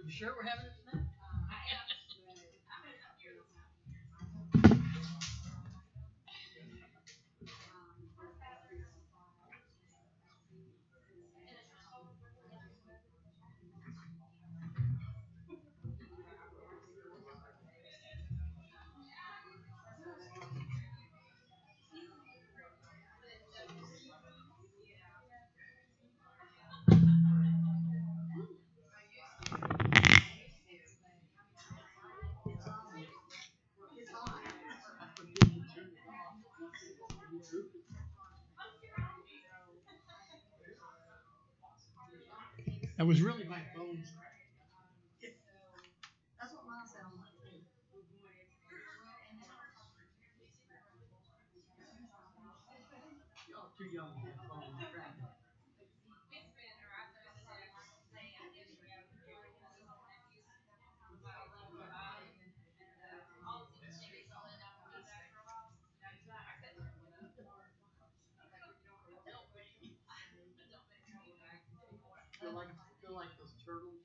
You sure we're having it tonight? That was really my bones cracking. That's what mine sound like too. Y'all too young to have bones cracking. Feel like those turtles.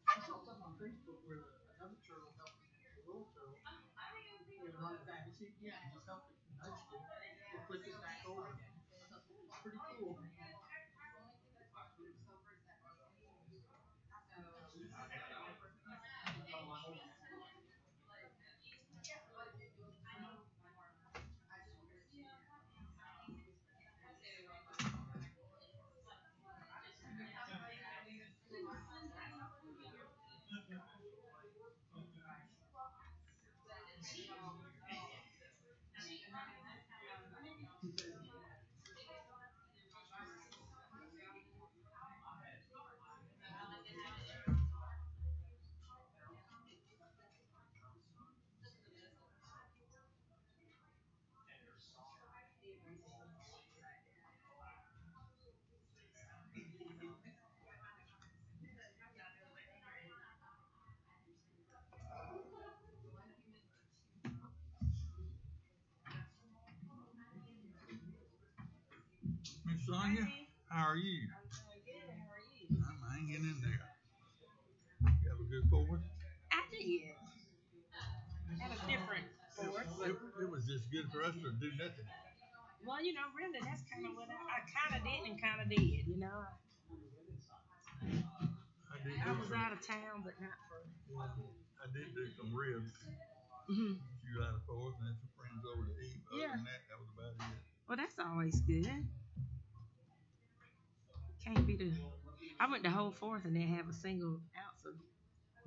I saw something on Facebook where another turtle helped the little turtle. Run it back. Yeah, just help it nudge it to flip it back over. It's pretty cool. Miss Sonia, how are you? I'm doing good. How are you? I'm hanging in there. You have a good Fourth? I did. Had a different fourth, but It was just good for us to do nothing. well, really, that's kind of what I kind of did and kind of did. I did I do was some. out of town, but not for. I did do some ribs. Hmm. July the 4th, and had some friends over to eat. Other Yeah. than that, that was about it. Well, that's always good. Can't be the. I went the whole fourth and didn't have a single ounce of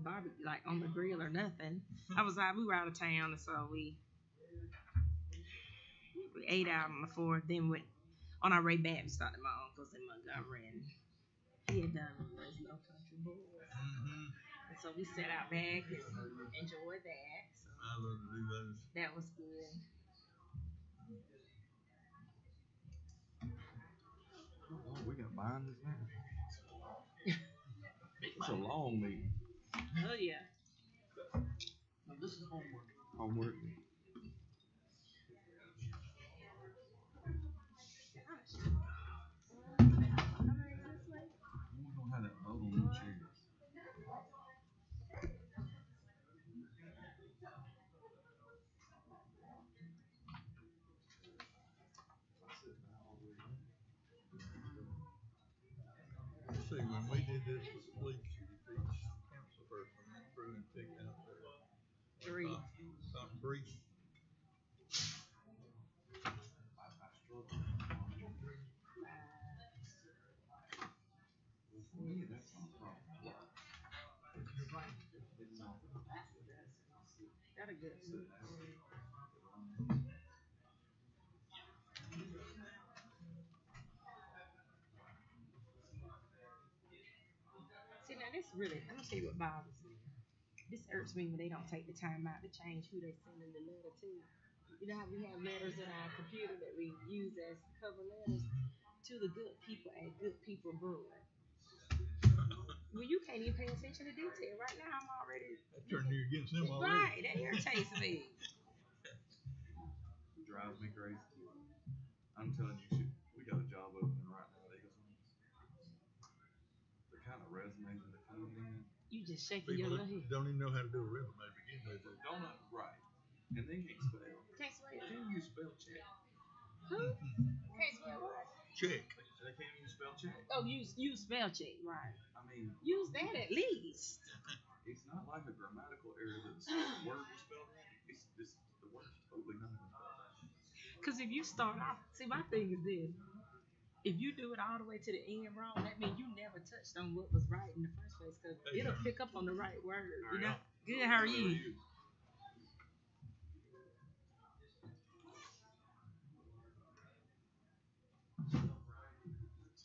barbecue, like on the grill or nothing. We were out of town, and so we ate out on the fourth. Then went on our way back. We stopped at my uncle's in Montgomery, and he had done those No Country Boys. Mm-hmm. And so we sat out back and enjoyed that. So I love to do those. that was good. Oh, we got behind this now. It's a long meeting. Oh yeah. Now, this is homework. Homework. We don't have that boat on them chairs. See, when we did this with the police chief, each council person went through and picked out their Three. top three. See, now this really, I'm gonna tell you what bothers me. This irks me when they don't take the time out to change who they sending the letter to. You know how we have letters in our computer that we use as cover letters to the good people at Good People Brewing. Well, you can't even pay attention to detail. Right now, I'm already I turned you against them already. right. That irritates me. Drives me crazy. I'm telling you, we got a job opening right now at Eagles Wings. The kind of resumes that are coming in. You just shaking your People little head. don't even know how to do a resume to begin with. Don't know, right. And they can't spell. Can't spell. Can you spell check? Who? Can't spell what? Check. They can't even spell check. Oh, use spell check, right? I mean, Use that at least. it's not like a grammatical error that the word was spelled right. It's just the word's totally not even spelled right. Because if you start off, see, my thing is this: if you do it all the way to the end wrong, that means you never touched on what was right in the first place. Because it'll pick up on the right word. You know? Good. How are you?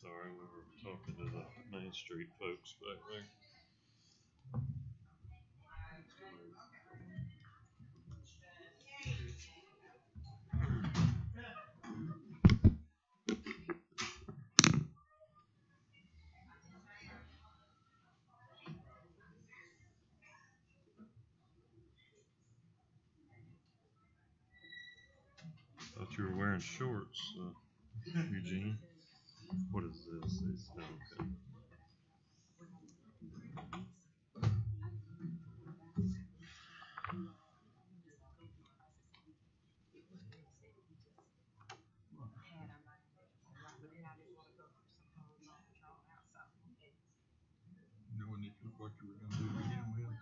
Sorry, we were talking to the Main Street folks back there. Thought you were wearing shorts, Eugene. What is this? It's okay. Knowing that what you were going to do to begin with.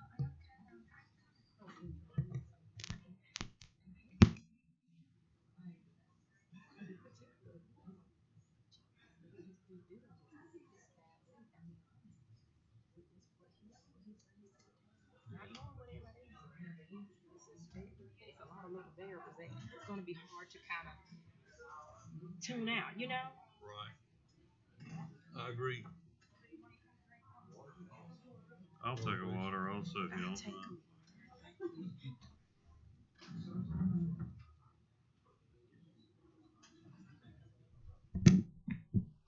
It's a lot of little variables that it's going to be hard to kind of tune out, you know? Right. I agree. I'll take a water also if you don't mind.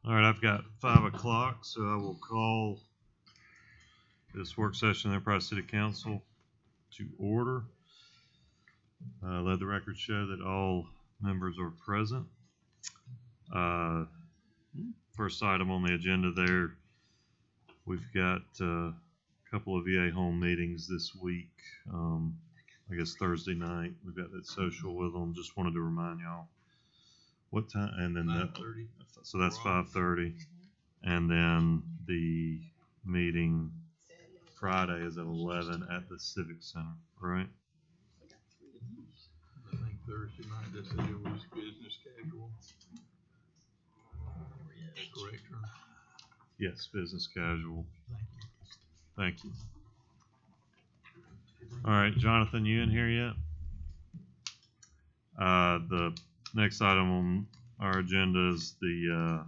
All right, I've got 5 o'clock, so I will call this work session of the Enterprise City Council to order. Let the record show that all members are present. First item on the agenda there, we've got a couple of VA home meetings this week. I guess Thursday night, we've got that social with them. Just wanted to remind y'all what time, and then 5:30. So that's 5:30, and then the meeting Friday is at 11 at the Civic Center, right? I think Thursday night they said it was business casual. Correct, or? Yes, business casual. Thank you. All right, Jonathan, you in here yet? The next item on our agenda is the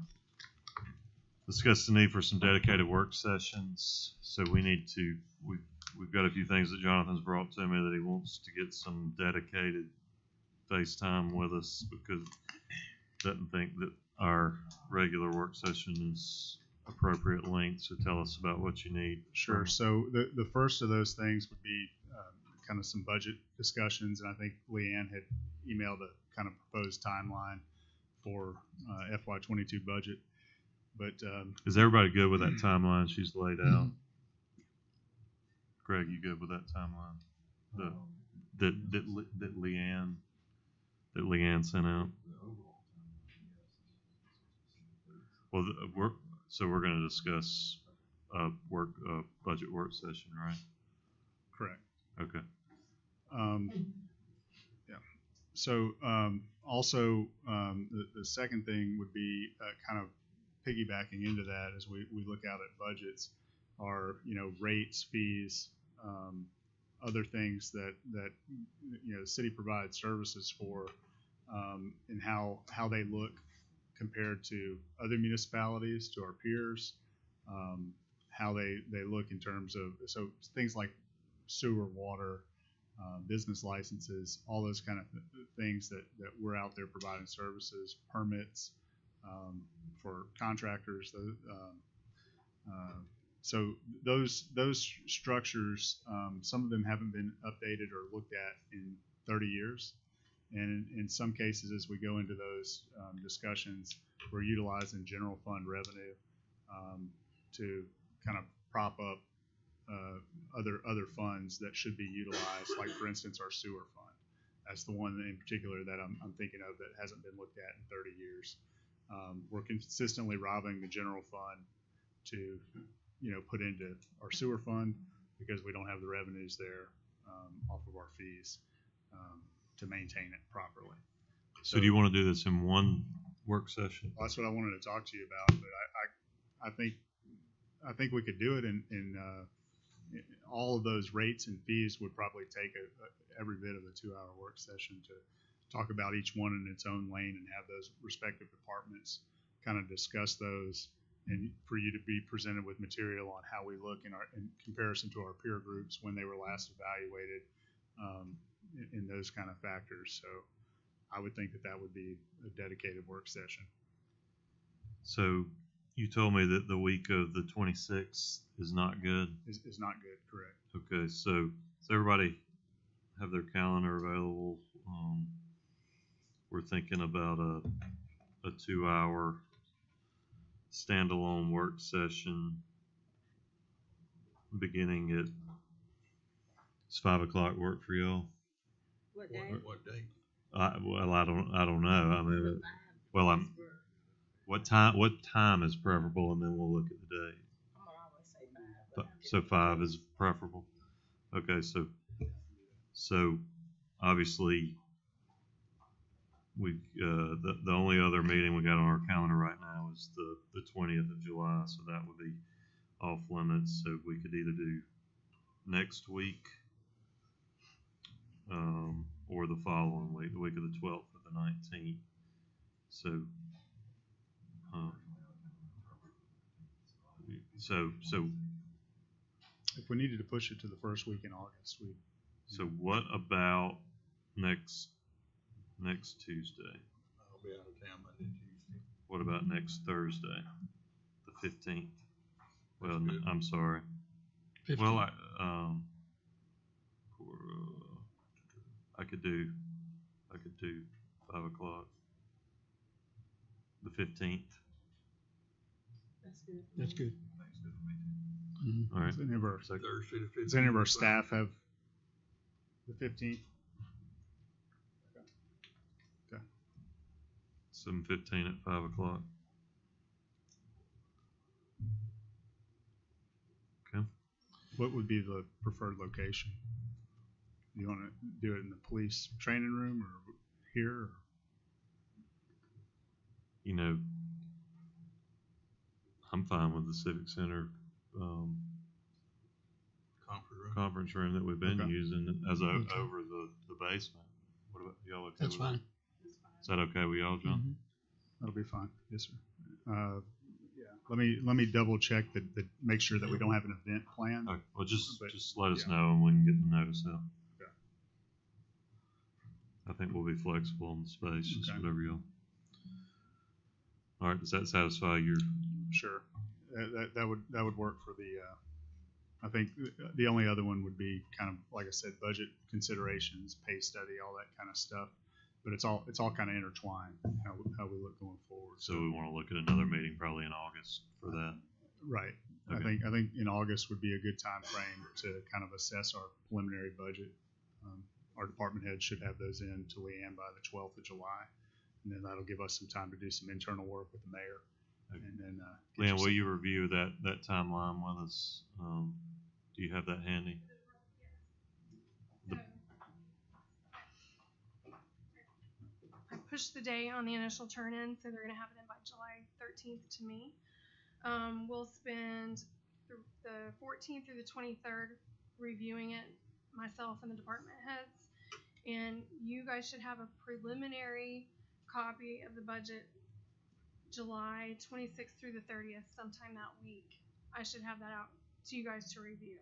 discuss the need for some dedicated work sessions. So we need to, we've got a few things that Jonathan's brought to me that he wants to get some dedicated FaceTime with us because he doesn't think that our regular work session is appropriate length. So tell us about what you need. Sure. So the first of those things would be kind of some budget discussions, and I think Leanne had emailed a kind of proposed timeline for FY22 budget. But is everybody good with that timeline she's laid out? Greg, you good with that timeline? That Leanne sent out. Well, we're going to discuss budget work session, right? correct. Okay. Yeah. So also the second thing would be kind of piggybacking into that as we look out at budgets are rates, fees, other things that the city provides services for, and how they look compared to other municipalities, to our peers, how they look in terms of things like sewer, water, business licenses, all those kind of things that we're out there providing services, permits for contractors. So those structures, some of them haven't been updated or looked at in 30 years. And in some cases, as we go into those discussions, we're utilizing general fund revenue to kind of prop up other funds that should be utilized, like for instance our sewer fund. That's the one in particular that I'm thinking of that hasn't been looked at in 30 years. We're consistently robbing the general fund to put into our sewer fund because we don't have the revenues there off of our fees to maintain it properly. So do you want to do this in one work session? Well, that's what I wanted to talk to you about, but I think we could do it in all of those rates and fees would probably take every bit of a 2-hour work session to talk about each one in its own lane and have those respective departments kind of discuss those, and for you to be presented with material on how we look in comparison to our peer groups when they were last evaluated, in those kind of factors. So I would think that would be a dedicated work session. So you told me that the week of the 26th is not good. Is not good, correct? Okay, so everybody have their calendar available. We're thinking about a 2-hour standalone work session beginning at, it's 5 o'clock work for y'all? What day? What date? I don't know. I mean, what time is preferable, and then we'll look at the day. I'm gonna always say 5. So 5 is preferable. Okay, so obviously we the only other meeting we got on our calendar right now is the 20th of July, so that would be off limits. So we could either do next week or the following week, the week of the 12th or the 19th. So if we needed to push it to the first week in August, so what about next Tuesday? I'll be out of town Monday, Tuesday. What about next Thursday, the 15th? Well, That's good. I'm sorry. 15th. Well, I could do 5 o'clock. The 15th. That's good. That's good. Thanks, good for me. Mm-hmm. All right. Does any of our, Thursday the 15th. does any of our staff have the 15th? 7:15 at 5 o'clock. Okay. What would be the preferred location? Do you want to do it in the police training room or here? Or? You know, I'm fine with the Civic Center conference room that we've been Okay. using as Okay. over the basement. What about y'all? Okay That's with fine. that? Is that okay with y'all, John? Mhm. That'll be fine. Yes, sir. Yeah. Let me double check that make sure that we don't have an event planned. Okay. Well, just But, let us yeah. know and we can get the notice out. Okay. I think we'll be flexible on the space, just Okay. whatever y'all. All right. Does that satisfy your? Sure. That would work for the. I think the only other one would be kind of like I said, budget considerations, pay study, all that kind of stuff. But it's all kind of intertwined how we look going forward. So we want to look at another meeting probably in August for that. Right. Okay. I think in August would be a good time frame to kind of assess our preliminary budget. Our department heads should have those in to Leanne by the 12th of July, and then that'll give us some time to do some internal work with the mayor. Okay. And then Leanne, will you review that timeline with us? Do you have that handy? I pushed the day on the initial turn-in, so they're going to have it in by July 13th to me. We'll spend the 14th through the 23rd reviewing it myself and the department heads, and you guys should have a preliminary copy of the budget July 26th through the 30th, sometime that week. I should have that out to you guys to review.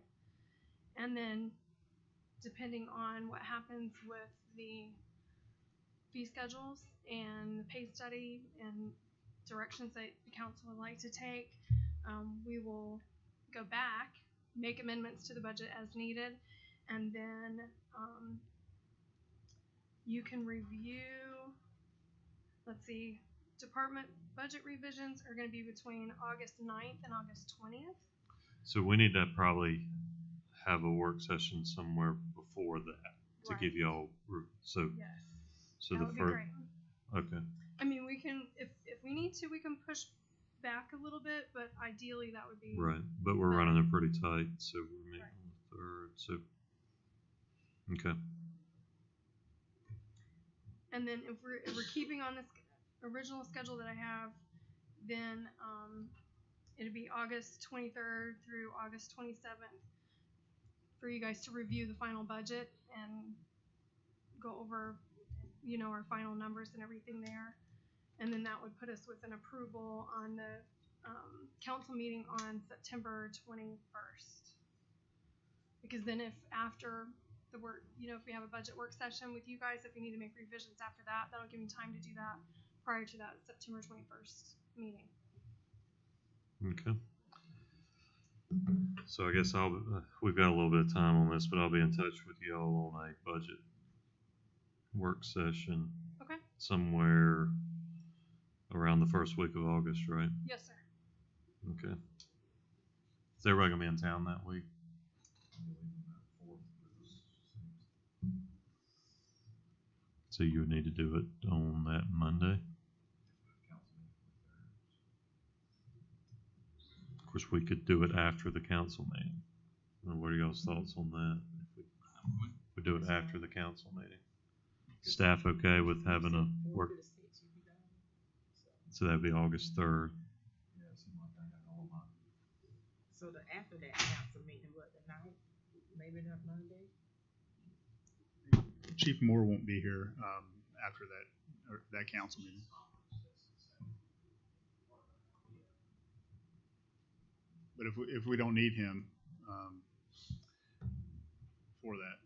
And then, depending on what happens with the fee schedules and the pay study and directions that the council would like to take, we will go back, make amendments to the budget as needed, and then you can review, let's see, department budget revisions are going to be between August 9th and August 20th. So we need to probably have a work session somewhere before that to give y'all, so, Yes. so That the would be first, great. okay, I mean, we can, if we need to, we can push back a little bit, but ideally that would be right, but we're running it pretty tight, so we're meeting on the 3rd, so, okay. And then if we're keeping on this original schedule that I have, then it'll be August 23rd through August 27th for you guys to review the final budget and go over, you know, our final numbers and everything there. And then that would put us with an approval on the council meeting on September 21st. Because then if after the work, you know, if we have a budget work session with you guys, if we need to make revisions after that, that'll give me time to do that prior to that September 21st meeting. Okay. So I guess we've got a little bit of time on this, but I'll be in touch with y'all on a budget work session. Okay. Somewhere around the first week of August, right? Yes, sir. Okay. Is everybody gonna be in town that week? So you would need to do it on that Monday? Of course, we could do it after the council meeting. What are y'all's thoughts on that? If we do it after the council meeting. Staff okay with having a work? So that'd be August 3rd. So after that council meeting, what, the 9th? Maybe not Monday? Chief Moore won't be here after that council meeting. But if we don't need him for that,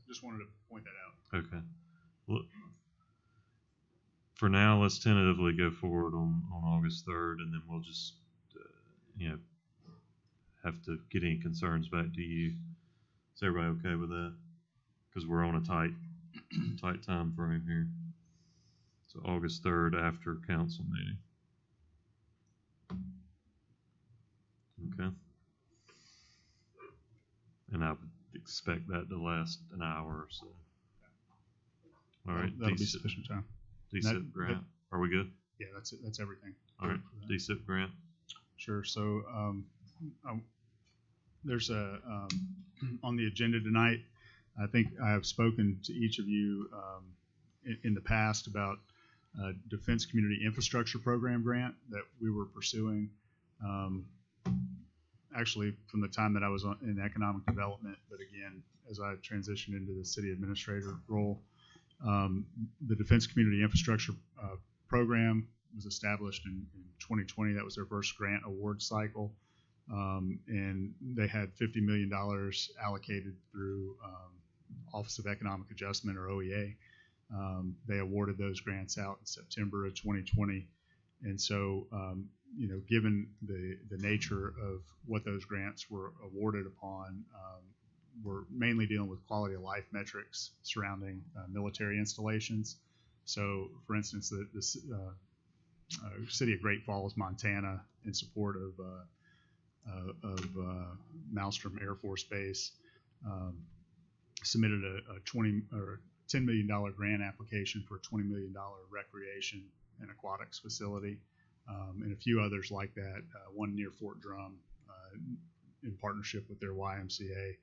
just wanted to point that out. Okay. Well, for now, let's tentatively go forward on August 3rd, and then we'll just, have to get any concerns back to you. Is everybody okay with that? Because we're on a tight time frame here. So August 3rd after council meeting. Okay. And I would expect that to last an hour or so. All right. That'll be sufficient time. DSIP grant. Are we good? Yeah, that's it. That's everything. All right. DSIP grant. Sure. So there's on the agenda tonight, I think I have spoken to each of you in the past about Defense Community Infrastructure Program grant that we were pursuing. Actually, from the time that I was in economic development, but again, as I transitioned into the city administrator role, the Defense Community Infrastructure Program was established in 2020. That was their first grant award cycle. And they had $50 million allocated through Office of Economic Adjustment, or OEA. They awarded those grants out in September of 2020. And so, given the nature of what those grants were awarded upon, we're mainly dealing with quality of life metrics surrounding military installations. So, for instance, the city of Great Falls, Montana, in support of Malmstrom Air Force Base, submitted a $10 million grant application for a $20 million recreation and aquatics facility, and a few others like that, one near Fort Drum, in partnership with their YMCA.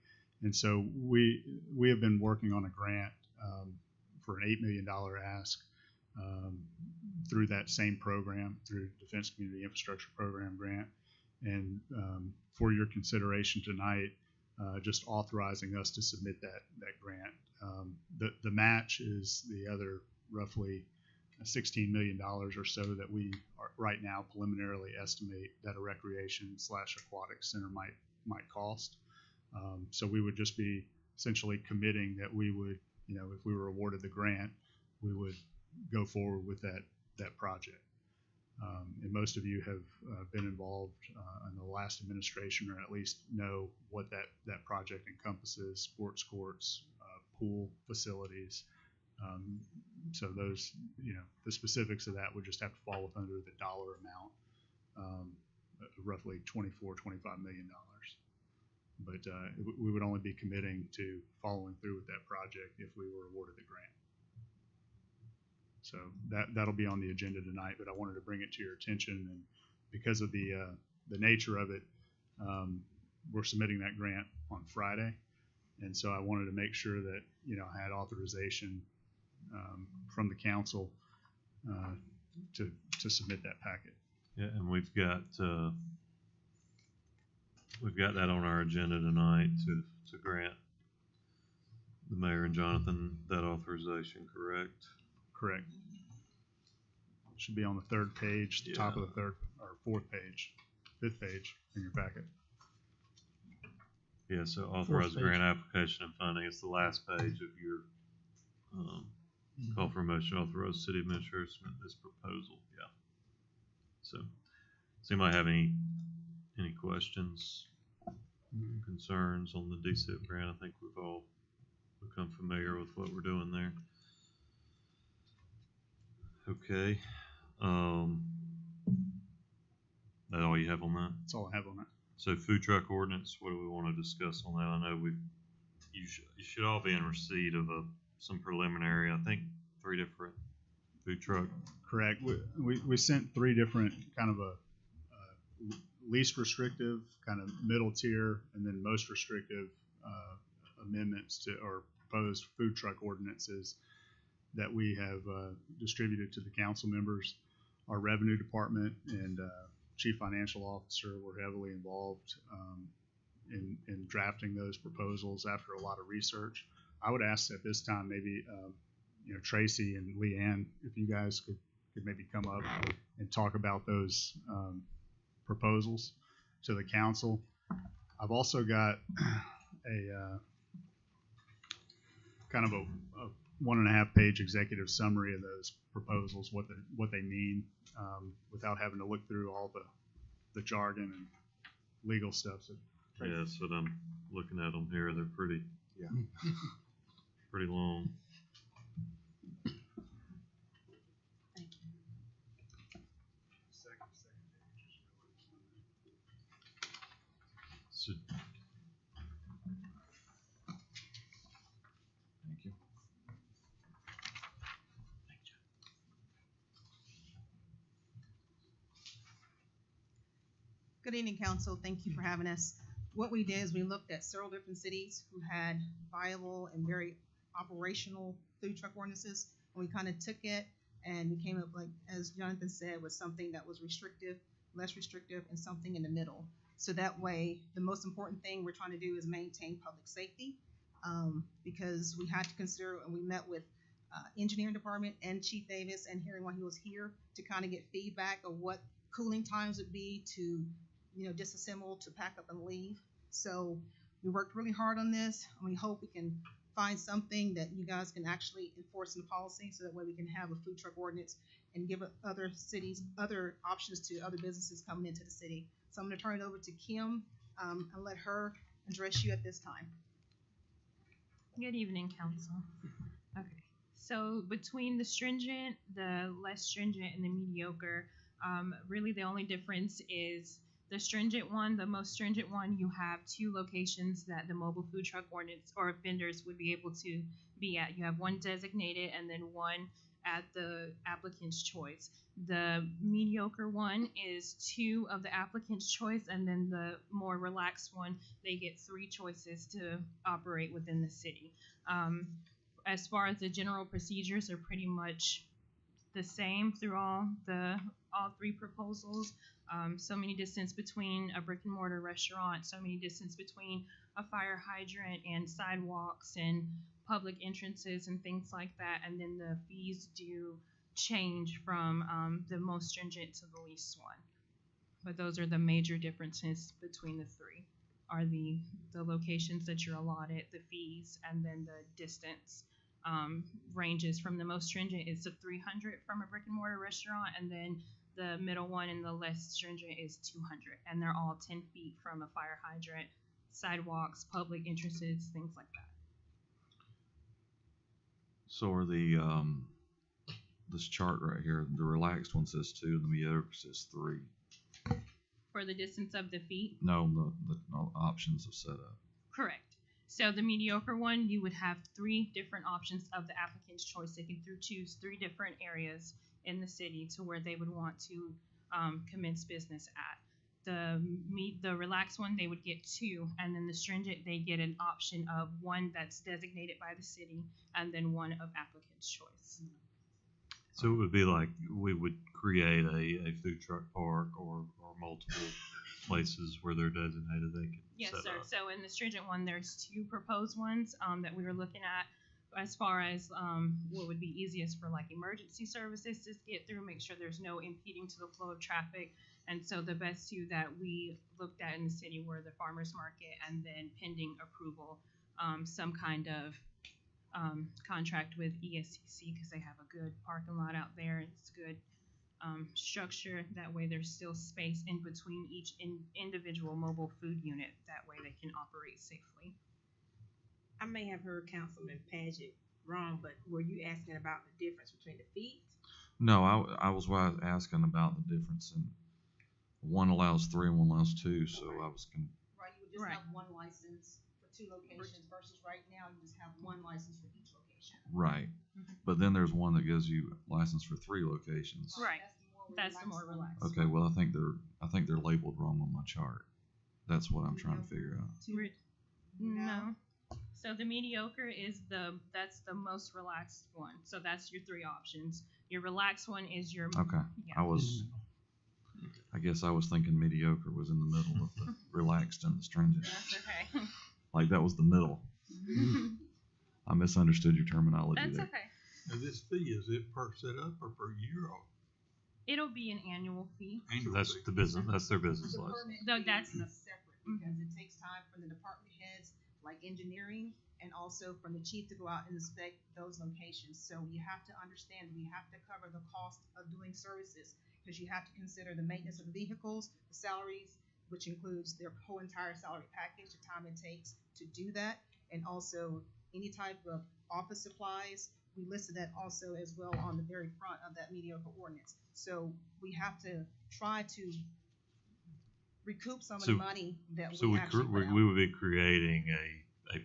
And so we have been working on a grant for an $8 million ask through that same program, through Defense Community Infrastructure Program grant. And for your consideration tonight, just authorizing us to submit that grant. The match is the other roughly $16 million or so that we are right now preliminarily estimate that a recreation/aquatic center might cost. So we would just be essentially committing that we would, if we were awarded the grant, we would go forward with that project. And most of you have been involved in the last administration, or at least know what that project encompasses: sports courts, pool facilities. So those, the specifics of that would just have to fall under the dollar amount, roughly $24-25 million. But we would only be committing to following through with that project if we were awarded the grant. So that'll be on the agenda tonight, but I wanted to bring it to your attention, and because of the nature of it, we're submitting that grant on Friday, and so I wanted to make sure that I had authorization from the council to submit that packet. Yeah, and we've got that on our agenda tonight to grant the mayor and Jonathan that authorization, correct? Correct. Should be on the third page, the top of the third or fourth page, fifth page in your packet. Yeah, so authorize grant application and funding. It's the last page of your call for a motion to authorize city administrator to submit this proposal. Yeah. So, does anybody have any questions, concerns on the DSIP grant? I think we've all become familiar with what we're doing there. Okay. That all you have on that? That's all I have on that. So food truck ordinance, what do we want to discuss on that? I know you should all be in receipt of some preliminary, I think 3 different food truck. Correct. We sent 3 different kind of a least restrictive, kind of middle tier, and then most restrictive amendments to or proposed food truck ordinances that we have distributed to the council members. Our revenue department and chief financial officer were heavily involved in drafting those proposals after a lot of research. I would ask at this time maybe Tracy and Leanne, if you guys could maybe come up and talk about those proposals to the council. I've also got a kind of a 1.5 page executive summary of those proposals, what they mean, without having to look through all the jargon and legal stuff. So, yeah, that's what I'm looking at them here. They're pretty long. Thank you. So, thank you. Good evening, council. Thank you for having us. What we did is we looked at several different cities who had viable and very operational food truck ordinances, and we kind of took it and we came up, like as Jonathan said, with something that was restrictive, less restrictive, and something in the middle. So that way, the most important thing we're trying to do is maintain public safety, because we had to consider, and we met with engineering department and Chief Davis and Harry while he was here to kind of get feedback of what cooling times would be to disassemble, to pack up and leave. So we worked really hard on this, and we hope we can find something that you guys can actually enforce in the policy, so that way we can have a food truck ordinance and give other cities other options to other businesses coming into the city. So I'm going to turn it over to Kim and let her address you at this time. Good evening, council. Okay, so between the stringent, the less stringent, and the mediocre, really the only difference is the stringent one, the most stringent one, you have 2 locations that the mobile food truck ordinance or vendors would be able to be at. You have 1 designated and then 1 at the applicant's choice. The mediocre one is 2 of the applicant's choice, and then the more relaxed one, they get 3 choices to operate within the city. As far as the general procedures are pretty much the same through all three proposals. So many distance between a brick and mortar restaurant, so many distance between a fire hydrant and sidewalks and public entrances and things like that. And then the fees do change from the most stringent to the least one. But those are the major differences between the three, are the locations that you're allotted, the fees, and then the distance. Ranges from the most stringent is to 300 from a brick and mortar restaurant, and then the middle one and the less stringent is 200, and they're all 10 feet from a fire hydrant, sidewalks, public entrances, things like that. So are this chart right here, the relaxed one says 2 and the mediocre says 3. For the distance of the feet? No, the options of setup. Correct. So the mediocre one, you would have 3 different options of the applicant's choice. They can choose 3 different areas in the city to where they would want to commence business at. The relaxed one, they would get 2, and then the stringent, they get an option of 1 that's designated by the city, and then 1 of applicant's choice. So it would be like we would create a food truck park or multiple places where they're designated they can Yes, set sir. up. So in the stringent one, there's 2 proposed ones that we were looking at as far as what would be easiest for like emergency services to get through, make sure there's no impeding to the flow of traffic. And so the best 2 that we looked at in the city were the farmers market, and then pending approval, some kind of contract with ESCC, because they have a good parking lot out there. It's good structure. That way there's still space in between each individual mobile food unit. That way they can operate safely. I may have heard Councilman Paget wrong, but were you asking about the difference between the feet? No, I was asking about the difference in one allows 3 and one allows 2, so I was Right, you would just Right. have one license for 2 locations versus right now you just have one license for each location. right. But then there's one that gives you license for 3 locations. Right. That's That's the the more relaxed relaxed. Okay, well I think they're labeled wrong on my chart. That's what I'm trying to figure out. No. So the mediocre is that's the most relaxed one. So that's your 3 options. Your relaxed one is your Okay. Yeah. I guess I was thinking mediocre was in the middle of the relaxed and the stringent. That's okay. Like that was the middle. I misunderstood your terminology That's there. okay. Now, this fee, is it per setup or per year or It'll be an annual fee. So annual that's fee? the business. That's their business The license. permit No, fee that's- is separate because it takes time from the department heads, like engineering, and also from the chief to go out and inspect those locations. So you have to understand, we have to cover the cost of doing services, because you have to consider the maintenance of the vehicles, the salaries, which includes their whole entire salary package, the time it takes to do that, and also any type of office supplies. We listed that also as well on the very front of that mediocre ordinance. So we have to try to recoup some of the So- money that So we we actually put out. we would be creating a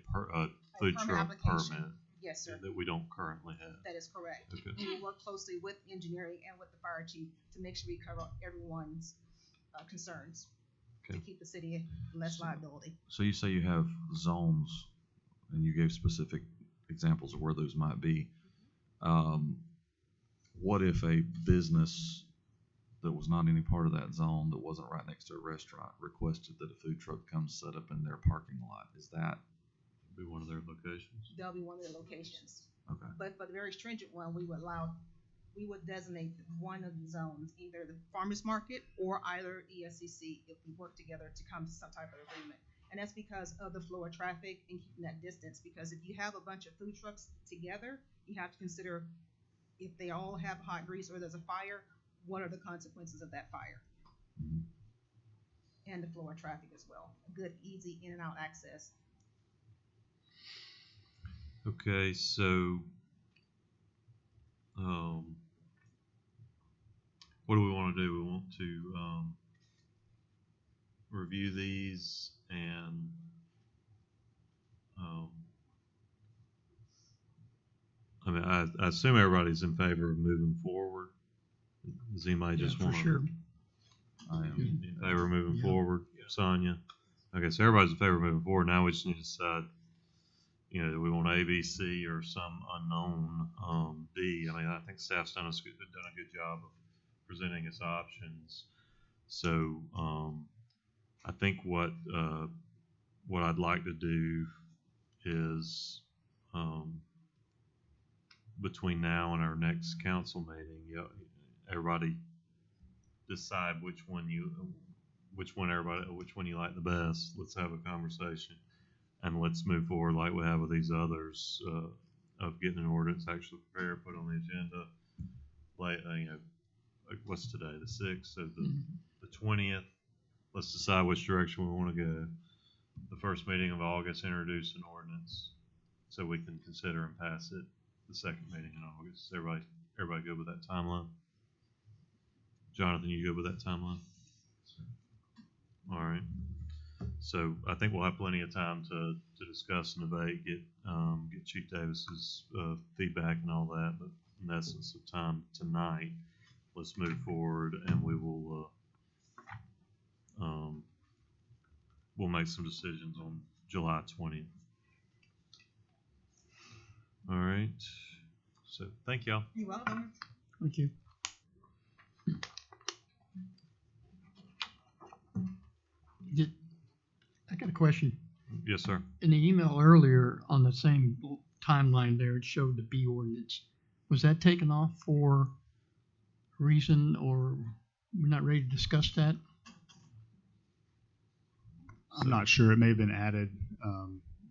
food permit truck application. permit Yes, sir. that we don't currently have. That is correct. Okay. And we work closely with engineering and with the fire chief to make sure we cover everyone's concerns to Okay. keep the city less liability. So you say you have zones, and you gave specific examples of where those might be. What if a business that was not any part of that zone, that wasn't right next to a restaurant, requested that a food truck come set up in their parking lot? Is that Be one of their locations. They'll be one of the locations. okay? But for the very stringent one, we would designate one of the zones, either the farmer's market or either ESCC, if we work together to come to some type of agreement. And that's because of the flow of traffic and keeping that distance, because if you have a bunch of food trucks together, you have to consider if they all have hot grease or there's a fire, what are the consequences of that fire? And the flow of traffic as well. A good, easy in and out access. Okay, so what do we want to do? We want to review these and I mean, I assume everybody's in favor of moving forward. Does anybody just Yeah, want for to? sure. I am. In favor of moving Yeah. forward, Sonia? Okay, so everybody's in favor of moving forward. Now we just need to decide, you know, do we want A, B, C, or some unknown D? I mean, I think staff's done a good job of presenting its options. So I think what I'd like to do is between now and our next council meeting, everybody decide which one you like the best. Let's have a conversation, and let's move forward like we have with these others, of getting an ordinance actually prepared, put on the agenda. Like, what's today, the 6th? So the 20th, let's decide which direction we want to go. The first meeting of August, introduce an ordinance so we can consider and pass it the second meeting in August. Everybody good with that timeline? Jonathan, you good with that timeline? All right. So I think we'll have plenty of time to discuss and debate, get Chief Davis's feedback and all that. But in essence of time tonight, let's move forward, and we will we'll make some decisions on July 20th. All right. So thank y'all. You're welcome. Thank you. I got a question. Yes, sir. In the email earlier on the same timeline there, it showed the B ordinance. Was that taken off for a reason, or we're not ready to discuss that? I'm not sure. It may have been added.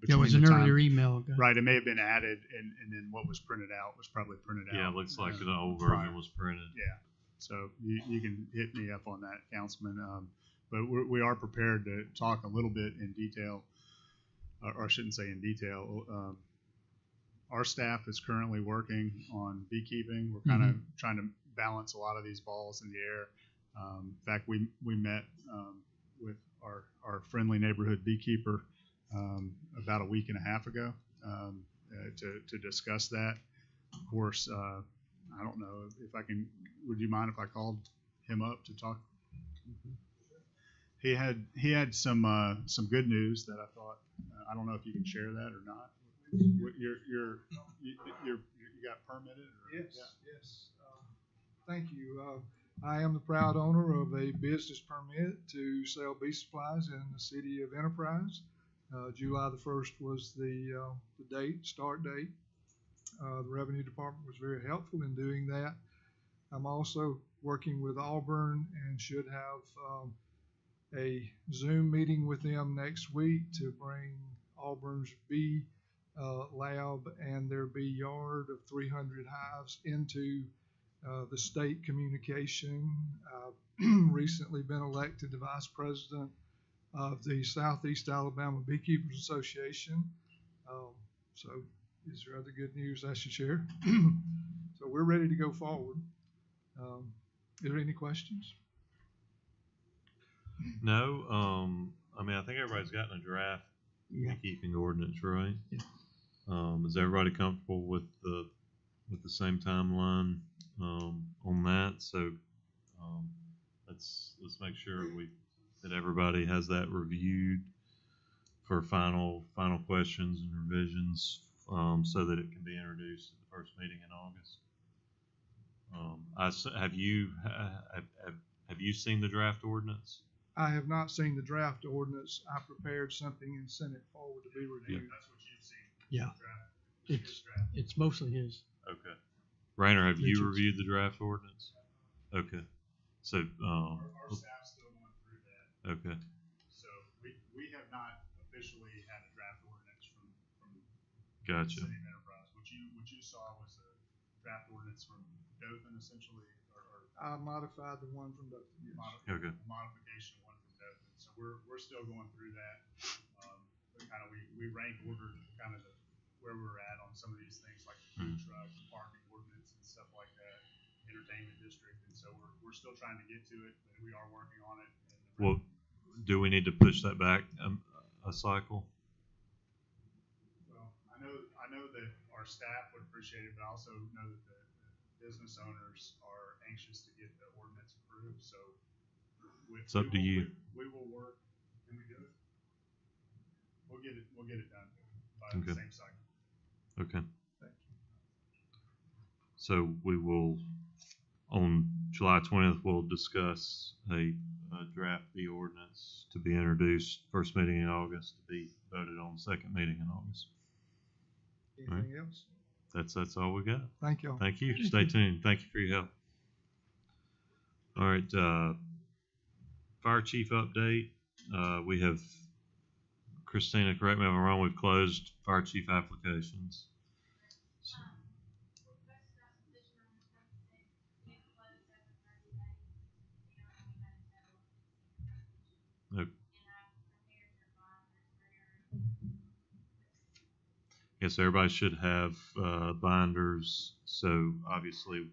Yeah, it was an earlier email. Right. It may have been added, and then what was printed out was probably printed out. Yeah, it looks like the old version was printed. Yeah. So you can hit me up on that, Councilman. But we are prepared to talk a little bit in detail, or I shouldn't say in detail. Our staff is currently working on beekeeping. We're kind of trying to balance a lot of these balls in the air. In fact, we met with our friendly neighborhood beekeeper about a week and a half ago to discuss that. Of course, I don't know if I can. Would you mind if I called him up to talk? He had some good news that I thought. I don't know if you can share that or not. You got permitted? Or? Yes. Thank you. I am the proud owner of a business permit to sell bee supplies in the city of Enterprise. July the 1st was the start date. The Revenue Department was very helpful in doing that. I'm also working with Auburn and should have a Zoom meeting with them next week to bring Auburn's bee lab and their bee yard of 300 hives into the state communication. I've recently been elected the vice president of the Southeast Alabama Beekeepers Association. So is there other good news I should share? So we're ready to go forward. Is there any questions? No. I mean, I think everybody's gotten a draft beekeeping ordinance, right? Yeah. Is everybody comfortable with the same timeline on that? So let's make sure that everybody has that reviewed for final questions and revisions, so that it can be introduced at the first meeting in August. Have you seen the draft ordinance? I have not seen the draft ordinance. I prepared something and sent it forward to be reviewed. That's what you've seen. Yeah. It's mostly his. Okay. Rainer, have you Richards. reviewed the draft ordinance? Okay. So Our staff's still going through that. okay. So we have not officially had a draft ordinance from Gotcha. the City of Enterprise. What you saw was a draft ordinance from Dothan, essentially, or I modified the one from Dothan. Yes. Okay. modification of one from Dothan. So we're still going through that. But kind of we rank ordered kind of where we're at on some of these things like the food truck, parking ordinance, and stuff like that, entertainment district, and so we're still trying to get to it, but we are working on it. Well, do we need to push that back a cycle? Well, I know that our staff would appreciate it, but I also know that the business owners are anxious to get the ordinance approved. So It's up to you. We will work. Can we do it? We'll get it done. by the Okay. same cycle. Okay. Thank So we will, on July 20th, we'll discuss a draft B ordinance to be introduced first meeting in August, to be voted on second meeting in August. Anything else? That's all we got. Thank you. Thank you. Stay tuned. Thank you for your help. All right, fire chief update. We have, Christina, correct me if I'm wrong, we've closed fire chief applications. Okay. Yes, everybody should have binders. So obviously,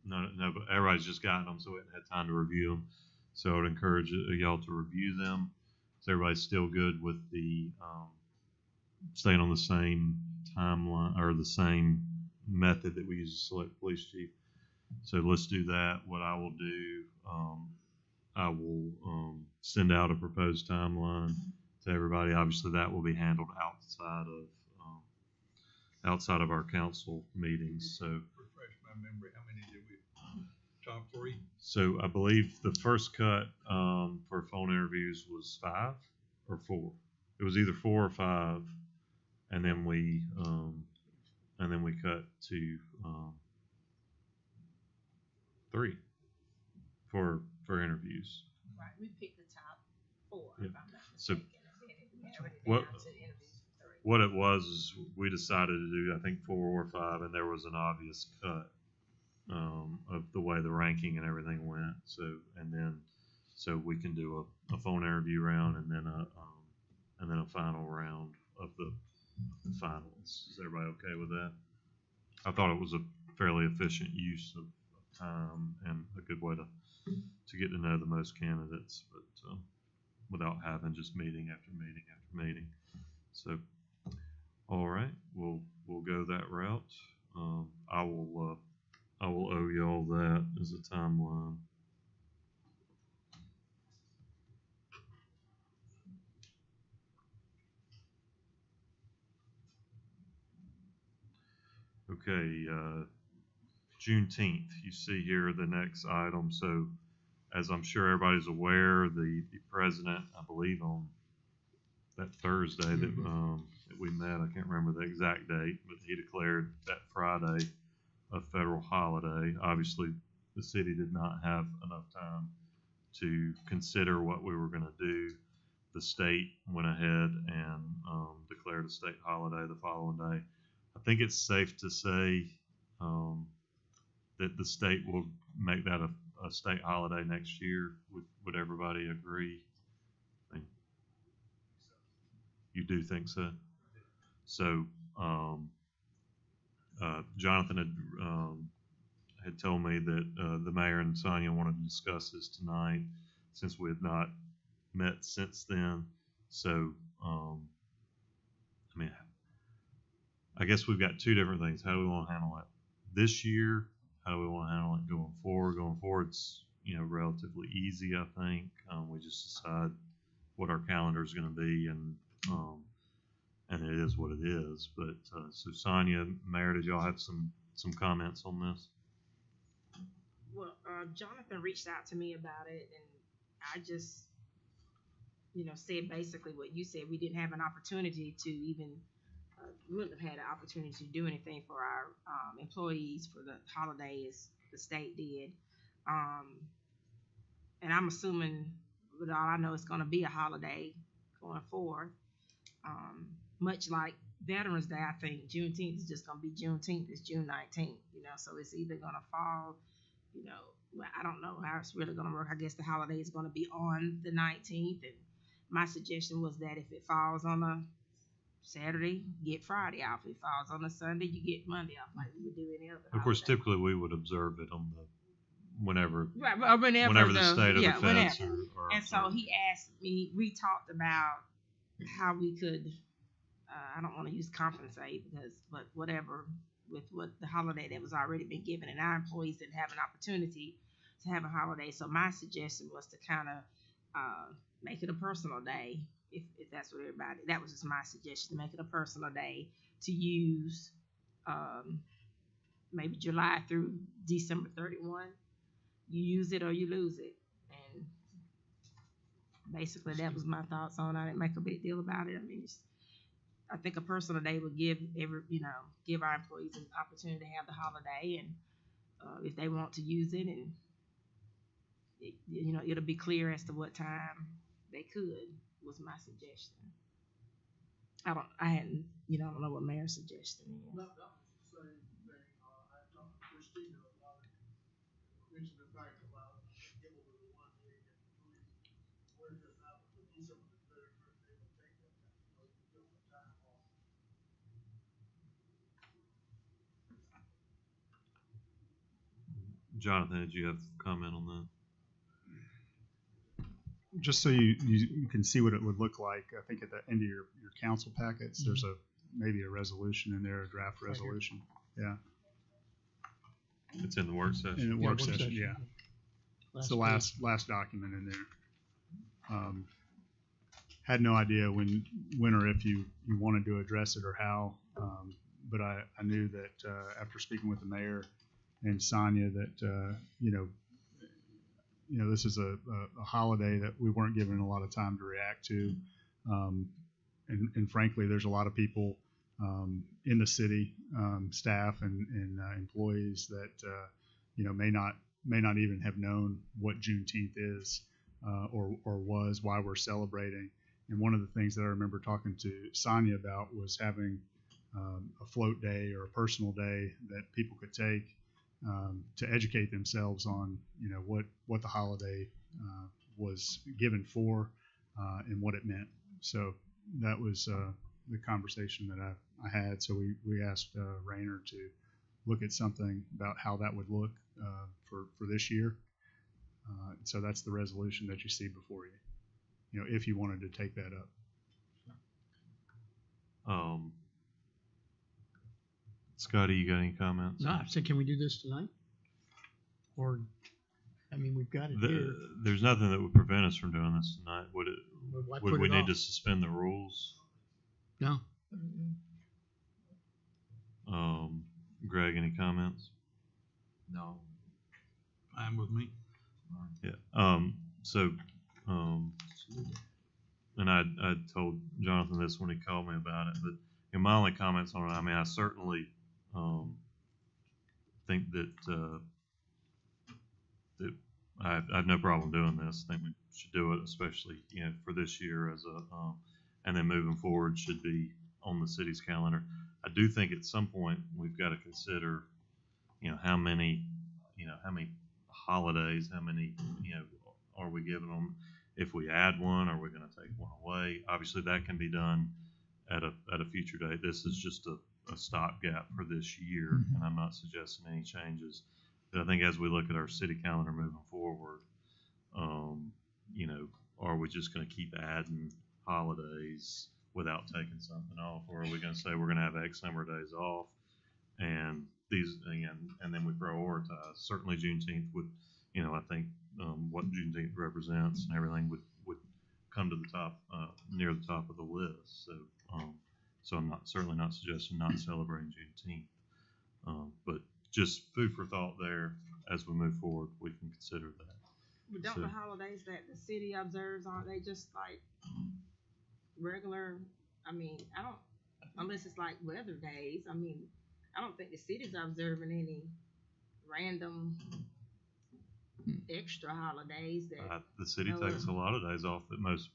no, but everybody's just gotten them, so we haven't had time to review them. So I would encourage y'all to review them. So everybody's still good with the staying on the same timeline or the same method that we use to select police chief. So let's do that. What I will do, I will send out a proposed timeline to everybody. Obviously, that will be handled outside of our council meetings. So Refresh my memory, how many did we, top three? So I believe the first cut for phone interviews was 5 or 4. It was either 4 or 5, and then we cut to 3 for interviews. Right, we picked the top 4. Yeah. If I'm not So mistaken, and then we narrowed it what- down to interviews for 3. What it was is we decided to do, I think, 4 or 5, and there was an obvious cut of the way the ranking and everything went. So we can do a phone interview round and then a final round of the finalists. Is everybody okay with that? I thought it was a fairly efficient use of time and a good way to get to know the most candidates, but without having just meeting after meeting after meeting. So, all right, we'll go that route. I will owe y'all that as a timeline. Okay, Juneteenth, you see here the next item. So as I'm sure everybody's aware, the president, I believe on that Thursday that we met, I can't remember the exact date, but he declared that Friday a federal holiday. Obviously, the city did not have enough time to consider what we were going to do. The state went ahead and declared a state holiday the following day. I think it's safe to say that the state will make that a state holiday next year. Would everybody agree? I think, you do think so? So Jonathan had told me that the mayor and Sonia wanted to discuss this tonight since we had not met since then. So I mean, I guess we've got 2 different things. How do we want to handle it this year? How do we want to handle it going forward? Going forward, it's relatively easy, I think. We just decide what our calendar is going to be, and it is what it is. But so Sonia, Mayor, did y'all have some comments on this? Well, Jonathan reached out to me about it, and I just, said basically what you said. We didn't have an opportunity to even, we wouldn't have had an opportunity to do anything for our employees for the holidays the state did. And I'm assuming, with all I know, it's going to be a holiday going forward. Much like Veterans Day, I think Juneteenth is just going to be Juneteenth. It's June 19th, so it's either going to fall, I don't know how it's really going to work. I guess the holiday is going to be on the 19th. And my suggestion was that if it falls on a Saturday, you get Friday off. If it falls on a Sunday, you get Monday off, like we would do any other Of course, holiday. typically we would observe it on the whenever the state of yeah, defense whenever. or And so he asked me, we talked about how we could, I don't want to use compensate but whatever, with what the holiday that was already been given, and our employees didn't have an opportunity to have a holiday. So my suggestion was to kind of make it a personal day. if that's what everybody, that was just my suggestion, to make it a personal day to use, maybe July through December 31. You use it or you lose it. And basically that was my thoughts on it. I didn't make a big deal about it. I mean, I think a personal day would give give our employees an opportunity to have the holiday, and if they want to use it, and it'll be clear as to what time they could, was my suggestion. I don't know what Mayor's suggestion is. That was the same thing. I talked to Christina about it. Mentioned the fact about giving them the 1 day and where just happened to December the 31st, they would take that give them time off. Jonathan, did you have a comment on that? Just so you can see what it would look like, I think at the end of your council packets, there's maybe a resolution in there, a draft resolution. Yeah. It's in the work session. In the work session, yeah. It's the last document in there. Had no idea when or if you wanted to address it or how, but I knew that after speaking with the mayor and Sonia that this is a holiday that we weren't given a lot of time to react to, and frankly, there's a lot of people in the city, staff and employees that may not even have known what Juneteenth is or was, why we're celebrating. And one of the things that I remember talking to Sonia about was having a float day or a personal day that people could take to educate themselves on what the holiday was given for and what it meant. So that was the conversation that I had. So we asked Rayner to look at something about how that would look for this year. So that's the resolution that you see before you, if you wanted to take that up. Scotty, you got any comments? No, I said, can we do this tonight? Or, I mean, we've got it here. There's nothing that would prevent us from doing this tonight. Would it? Why Would put we it need off? to suspend the rules? No. Greg, any comments? No. Fine with me. Yeah. And I told Jonathan this when he called me about it, but my only comments on it, I mean, I certainly think that I have no problem doing this. I think we should do it, especially for this year as and then moving forward should be on the city's calendar. I do think at some point we've got to consider, how many holidays, how many, are we giving them? If we add one, are we going to take one away? Obviously, that can be done at a future date. This is just a stopgap for this year, and I'm not suggesting any changes. But I think as we look at our city calendar moving forward, are we just going to keep adding holidays without taking something off, or are we going to say we're going to have X number of days off, and then we prioritize? Certainly, Juneteenth would, I think what Juneteenth represents and everything would come to the top, near the top of the list. So I'm certainly not suggesting not celebrating Juneteenth, but just food for thought there. As we move forward, we can consider that. But don't the holidays that the city observes, aren't they just like regular? I mean, I don't, unless it's like weather days. I mean, I don't think the city's observing any random extra holidays that the city takes a lot of days off that most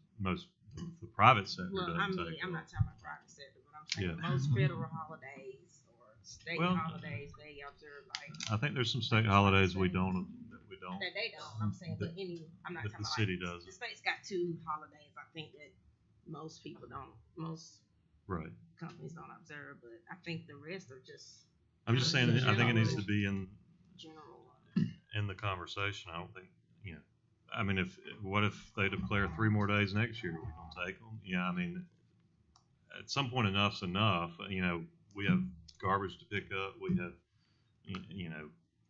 the private sector doesn't take. I'm not talking about private sector, but I'm saying most federal holidays or state holidays they observe. Like, I think there's some state holidays we don't. That they don't. I'm saying, but I'm not talking the about city like, does. The state's got 2 holidays. I think that most people don't. Most companies don't observe, but I think the rest are just. I'm just saying. I think it needs to be in general in the conversation. I don't think. I mean, what if they declare 3 more days next year? Are we gonna take them? Yeah. I mean, at some point, enough's enough. We have garbage to pick up. We have,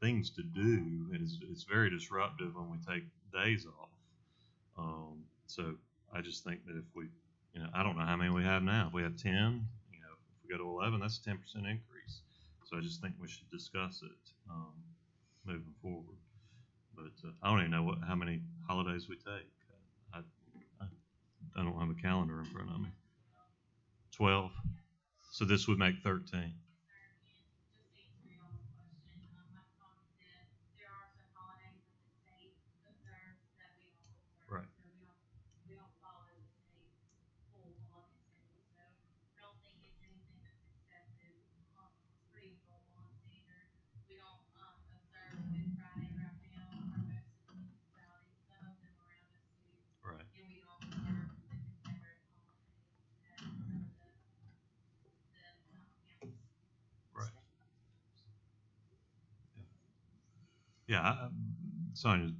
things to do, and it's very disruptive when we take days off. So I just think that if we You know, I don't know how many we have now. If we have 10, you know, if we go to 11, that's a 10% increase. So I just think we should discuss it moving forward. But I don't even know how many holidays we take. I don't have a calendar in front of me. 12. So this would make 13. Right. Right. Right. Yeah, Sonia,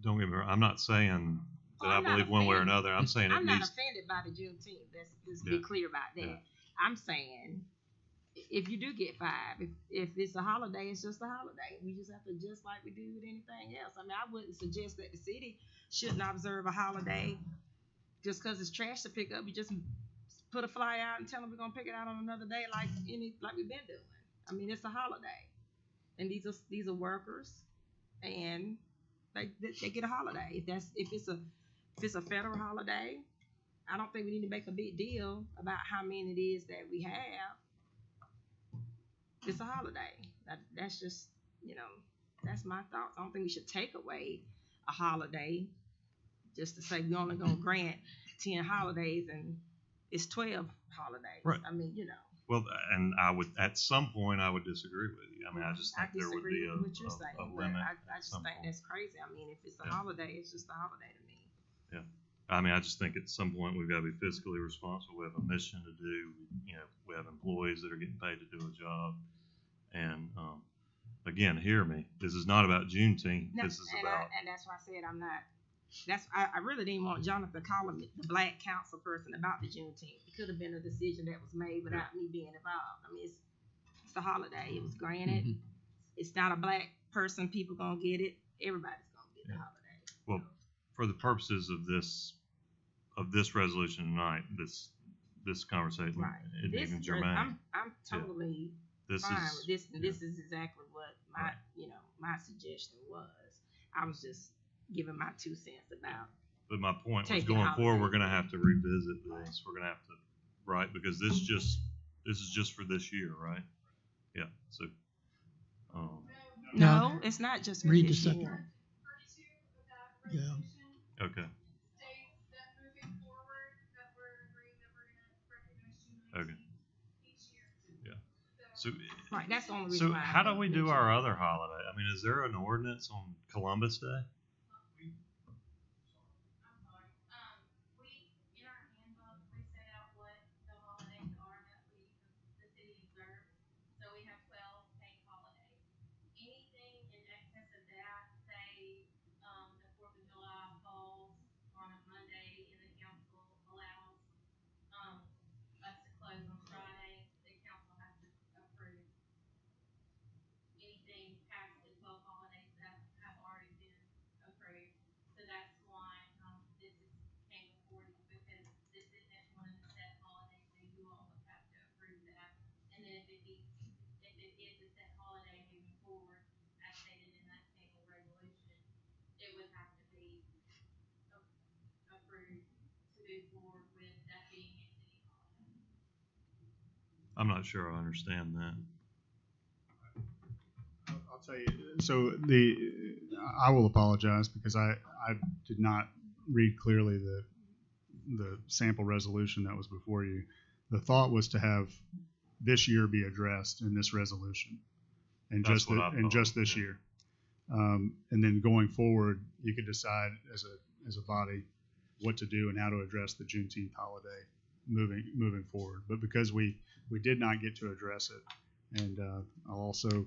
don't get me wrong. I'm not saying that I believe one way or another. I'm saying I'm it not needs. offended by the Juneteenth. Let's Yeah. be clear about that. Yeah. I'm saying if you do get 5, if it's a holiday, it's just a holiday. We just have to just like we do with anything else. I mean, I wouldn't suggest that the city shouldn't observe a holiday just because it's trash to pick up. You just put a flyer out and tell them we're gonna pick it out on another day, like we've been doing. I mean, it's a holiday, and these are workers, and they get a holiday. If it's a federal holiday, I don't think we need to make a big deal about how many it is that we have. It's a holiday. That's just, that's my thoughts. I don't think we should take away a holiday just to say we're only gonna grant 10 holidays and it's 12 holidays. Right. I mean, Well, and at some point, I would disagree with you. I mean, I just think there would be with what you're saying, a but limit. I just think that's crazy. I mean, if it's a holiday, it's just a holiday to me. Yeah. I mean, I just think at some point we've got to be fiscally responsible. We have a mission to do. We have employees that are getting paid to do a job. And again, hear me. This is not about Juneteenth. No, this is about. And that's why I said I'm not. I really didn't want Jonathan calling me the black council person about the Juneteenth. It could have been a decision that was made without me being involved. I mean, it's a holiday. It was granted. Mm-hmm. It's not a black person. People gonna get it. Everybody's gonna get the holiday. Well, for the purposes of this resolution tonight, this conversation, right. isn't even germane. I'm totally fine with this. And this is exactly what my suggestion was. I was just giving my 2 cents about. But my point was going forward, we're going to have to revisit this. We're going to have to, right? Because this is just for this year, right? Yeah. So. No, it's not just for read this the second. year. Yeah. Okay. Okay. Yeah. So. Right. That's the only reason. So how do we do our other holiday? I mean, is there an ordinance on Columbus Day? I'm not sure I understand that. I'll tell you. So I will apologize because I did not read clearly the sample resolution that was before you. The thought was to have this year be addressed in this resolution, and just this year, and then going forward, you could decide as a body what to do and how to address the Juneteenth holiday moving forward. But because we did not get to address it, and I'll also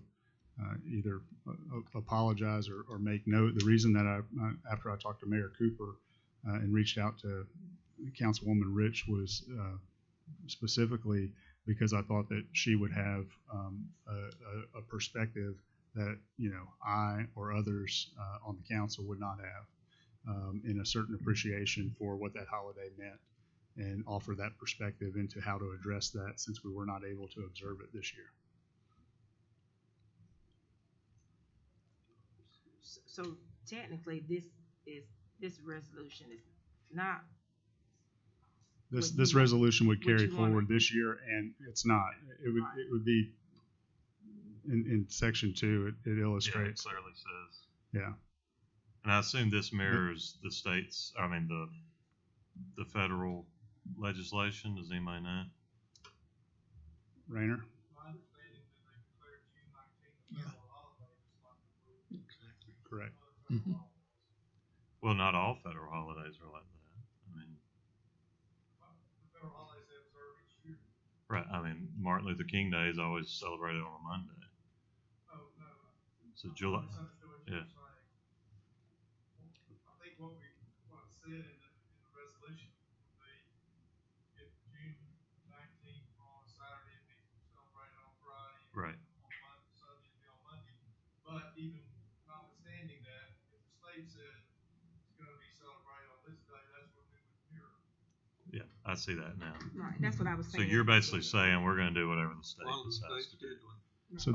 either apologize or make note. The reason that after I talked to Mayor Cooper and reached out to Councilwoman Rich was specifically because I thought that she would have a perspective that I or others on the council would not have, in a certain appreciation for what that holiday meant and offer that perspective into how to address that since we were not able to observe it this year. So technically, this resolution is not. This resolution would what carry you wanna- forward this year, and it's not. It would be in section 2. It Yeah, it illustrates. clearly says. Yeah. And I assume this mirrors the state's, I mean, the federal legislation. Does anybody know? Rayner. My understanding that they declared June 19th a federal holiday, just like the Exactly. Correct. Mhm. Well, not all federal holidays are like that. I mean, federal holidays they observe each year. right. I mean, Martin Luther King Day is always celebrated on a Monday. Oh, no. So July. Misunderstood what you Yeah. were saying. I think what it said in the resolution would be if June 19th on a Saturday, it'd be celebrated on Friday. Right. On Monday, Sunday, it'd be on Monday. But even notwithstanding that, if the state said it's gonna be celebrated on this day, that's what we would mirror. Yeah, I see that now. Right, that's what I was So saying. you're basically saying we're going to do whatever the state Follow the decides state to do. scheduling. So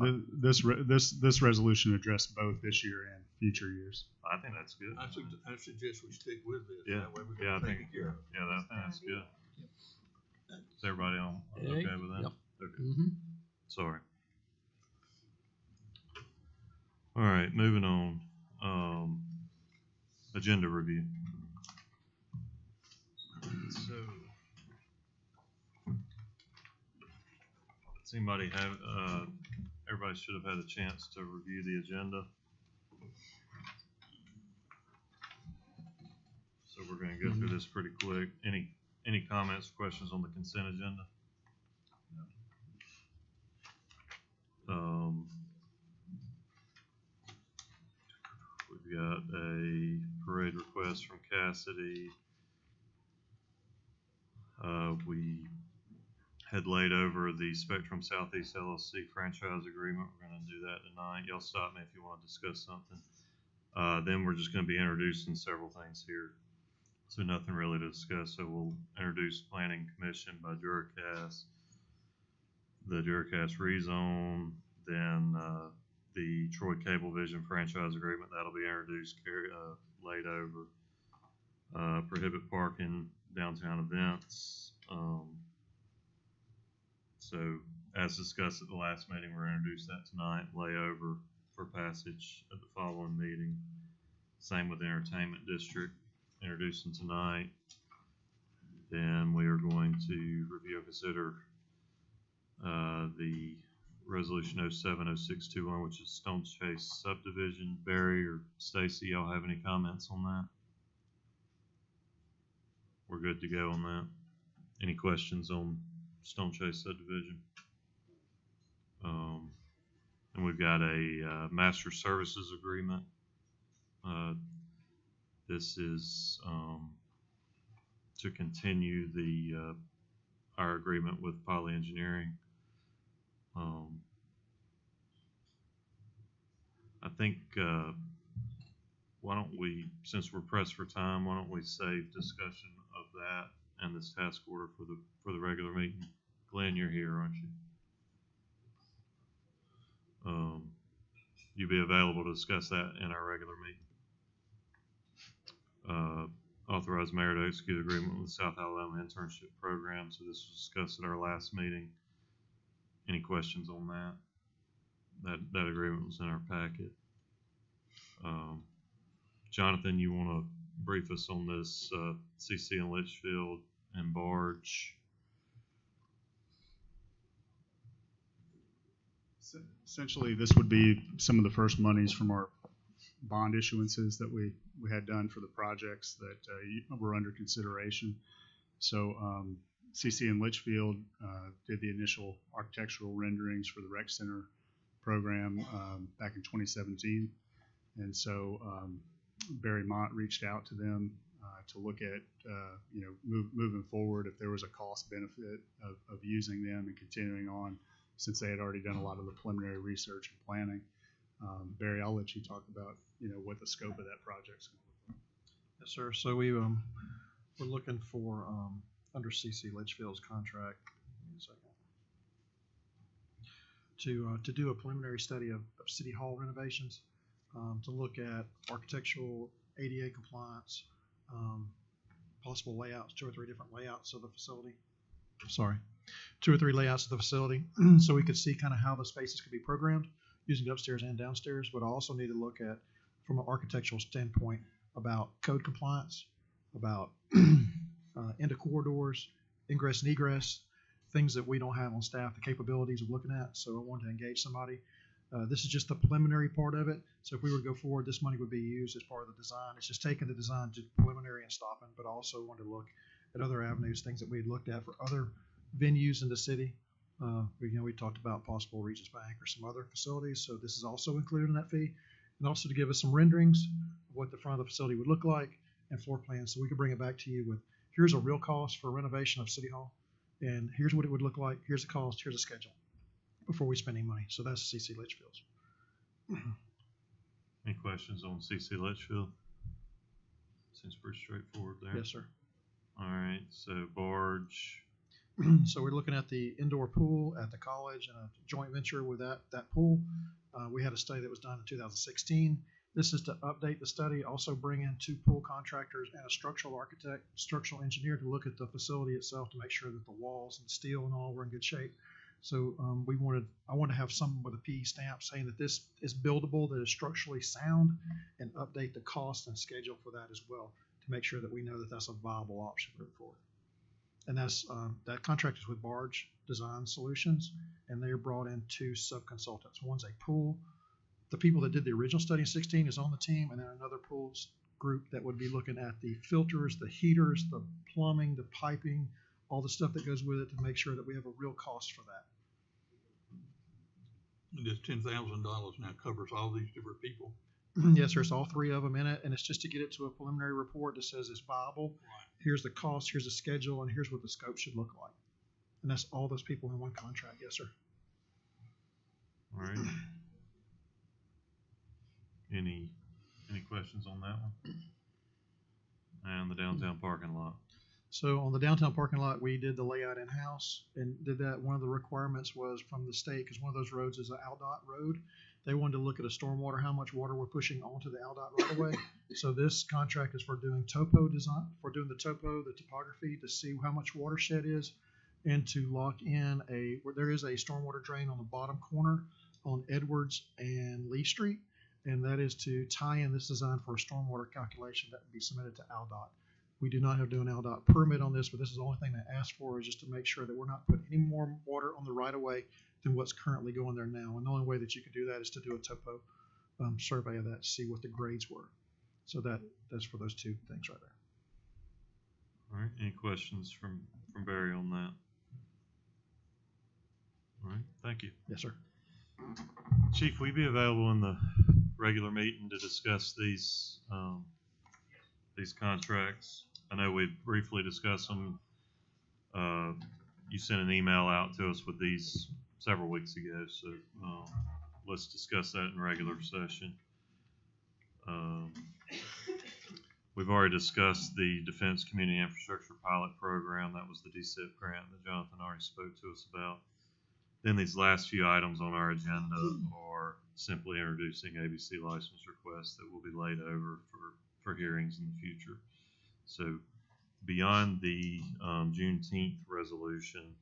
this resolution addressed both this year and future years. I think that's good. I suggest we stick with this. Yeah, That way we yeah, I can take think, it care of. yeah, I think that's good. Is everybody on, Hey, okay with that? yep. Okay, Mm-hmm. sorry. All right, moving on. Agenda review. So, does anybody have, everybody should have had a chance to review the agenda. So we're gonna go through this pretty quick. Any comments, or questions on the consent agenda? We've got a parade request from Cassidy. We had laid over the Spectrum Southeast LLC franchise agreement. We're gonna do that tonight. Y'all stop me if you wanna discuss something. Then we're just gonna be introducing several things here. So nothing really to discuss. So we'll introduce Planning Commission by Duracast, the Duracast rezone, then the Troy Cablevision franchise agreement that'll be introduced, laid over. Prohibit parking, downtown events. So as discussed at the last meeting, we're introduce that tonight, lay over for passage at the following meeting. Same with the entertainment district, introducing tonight. Then we are going to review and consider the resolution 070621, which is Stone Chase subdivision. Barry or Stacy, y'all have any comments on that? We're good to go on that. Any questions on Stone Chase subdivision? And we've got a master services agreement. This is to continue our agreement with Poly Engineering. I think why don't we, since we're pressed for time, why don't we save discussion of that and this task order for the regular meeting? Glenn, you're here, aren't you? You'll be available to discuss that in our regular meeting. Authorize mayor to execute agreement with the South Alabama Internship Program. So this was discussed at our last meeting. Any questions on that? That agreement was in our packet. Jonathan, you want to brief us on this CC and Litchfield and barge? Essentially, this would be some of the first monies from our bond issuances that we had done for the projects that were under consideration. So CC and Litchfield did the initial architectural renderings for the rec center program back in 2017. And so Barry Mott reached out to them to look at, moving forward if there was a cost benefit of using them and continuing on, since they had already done a lot of the preliminary research and planning. Barry, I'll let you talk about, what the scope of that project's going to look like. Yes, sir. So we're looking for under CC Litchfield's contract. Give me a second. To do a preliminary study of City Hall renovations, to look at architectural ADA compliance, possible layouts, 2 or 3 different layouts of the facility. Sorry, 2 or 3 layouts of the facility, so we could see kind of how the spaces could be programmed using upstairs and downstairs. But I also need to look at, from an architectural standpoint, about code compliance, about into corridors, ingress and egress, things that we don't have on staff, the capabilities of looking at. So I wanted to engage somebody. This is just the preliminary part of it. So if we were to go forward, this money would be used as part of the design. It's just taking the design to preliminary and stopping, but also wanted to look at other avenues, things that we had looked at for other venues in the city. We talked about possible Regents Bank or some other facilities. So this is also included in that fee. And also to give us some renderings of what the front of the facility would look like and floor plans. So we could bring it back to you with, here's a real cost for renovation of City Hall. And here's what it would look like. Here's the cost. Here's a schedule before we spend any money. So that's CC Litchfield's. Any questions on CC Litchfield? Seems pretty straightforward there. Yes, sir. All right, so barge. So we're looking at the indoor pool at the college and a joint venture with that pool. We had a study that was done in 2016. This is to update the study, also bring in 2 pool contractors and a structural architect, structural engineer to look at the facility itself to make sure that the walls and steel and all were in good shape. So I wanted to have someone with a PE stamp saying that this is buildable, that is structurally sound, and update the cost and schedule for that as well to make sure that we know that that's a viable option moving forward. And that's that contract is with Barge Design Solutions, and they brought in 2 sub-consultants. One's a pool. The people that did the original study in 16 is on the team, and then another pools group that would be looking at the filters, the heaters, the plumbing, the piping, all the stuff that goes with it to make sure that we have a real cost for that. And this $10,000 now covers all these different people. Yes, there's all 3 of them in it, and it's just to get it to a preliminary report that says it's viable. Right. Here's the cost, here's the schedule, and here's what the scope should look like. And that's all those people in one contract. Yes, sir. All right. Any questions on that one? And the downtown parking lot. So on the downtown parking lot, we did the layout in-house and did that. One of the requirements was from the state, because one of those roads is an ALDOT road. They wanted to look at a stormwater, how much water we're pushing onto the ALDOT right away. So this contract is for doing topo design, for doing the topo, the topography to see how much watershed is, and to lock in where there is a stormwater drain on the bottom corner on Edwards and Lee Street. And that is to tie in this design for a stormwater calculation that would be submitted to ALDOT. We do not have to do an ALDOT permit on this, but this is the only thing they asked for, is just to make sure that we're not putting any more water on the right of way than what's currently going there now. And the only way that you can do that is to do a topo survey of that to see what the grades were. So that's for those 2 things right there. All right. Any questions from Barry on that? All right. Thank you. Yes, sir. Chief, will you be available in the regular meeting to discuss these contracts? I know we briefly discussed them. You sent an email out to us with these several weeks ago, so let's discuss that in regular session. We've already discussed the Defense Community Infrastructure Pilot Program. That was the DCIP grant that Jonathan already spoke to us about. Then these last few items on our agenda are simply introducing ABC license requests that will be laid over for hearings in the future. So beyond the Juneteenth resolution,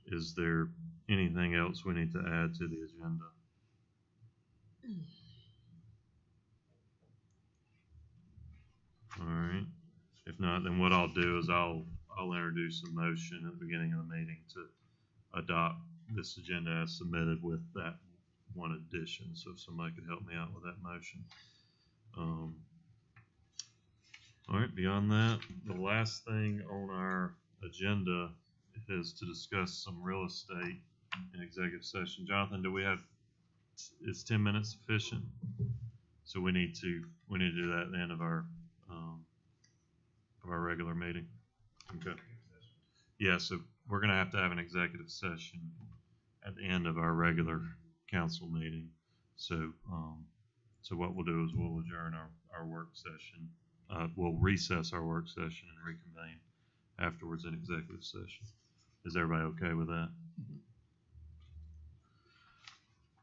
is there anything else we need to add to the agenda? All right. If not, then what I'll do is I'll introduce a motion at the beginning of the meeting to adopt this agenda as submitted with that one addition. So if somebody could help me out with that motion. All right, beyond that, the last thing on our agenda is to discuss some real estate in executive session. Jonathan, is 10 minutes sufficient? So we need to do that at the end of our regular meeting. Okay. Yeah, so we're gonna have to have an executive session at the end of our regular council meeting. So what we'll do is we'll adjourn our work session. We'll recess our work session and reconvene afterwards in executive session. Is everybody okay with that?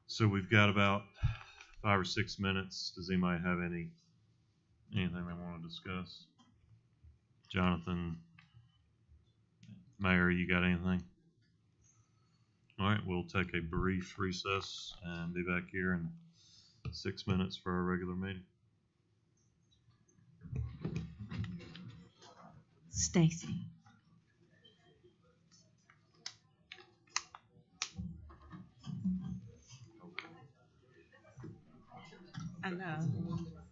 So we've got about 5 or 6 minutes. Does anybody have anything they want to discuss? Jonathan, Mayor, you got anything? All right, we'll take a brief recess and be back here in 6 minutes for our regular meeting. Stacy. I know.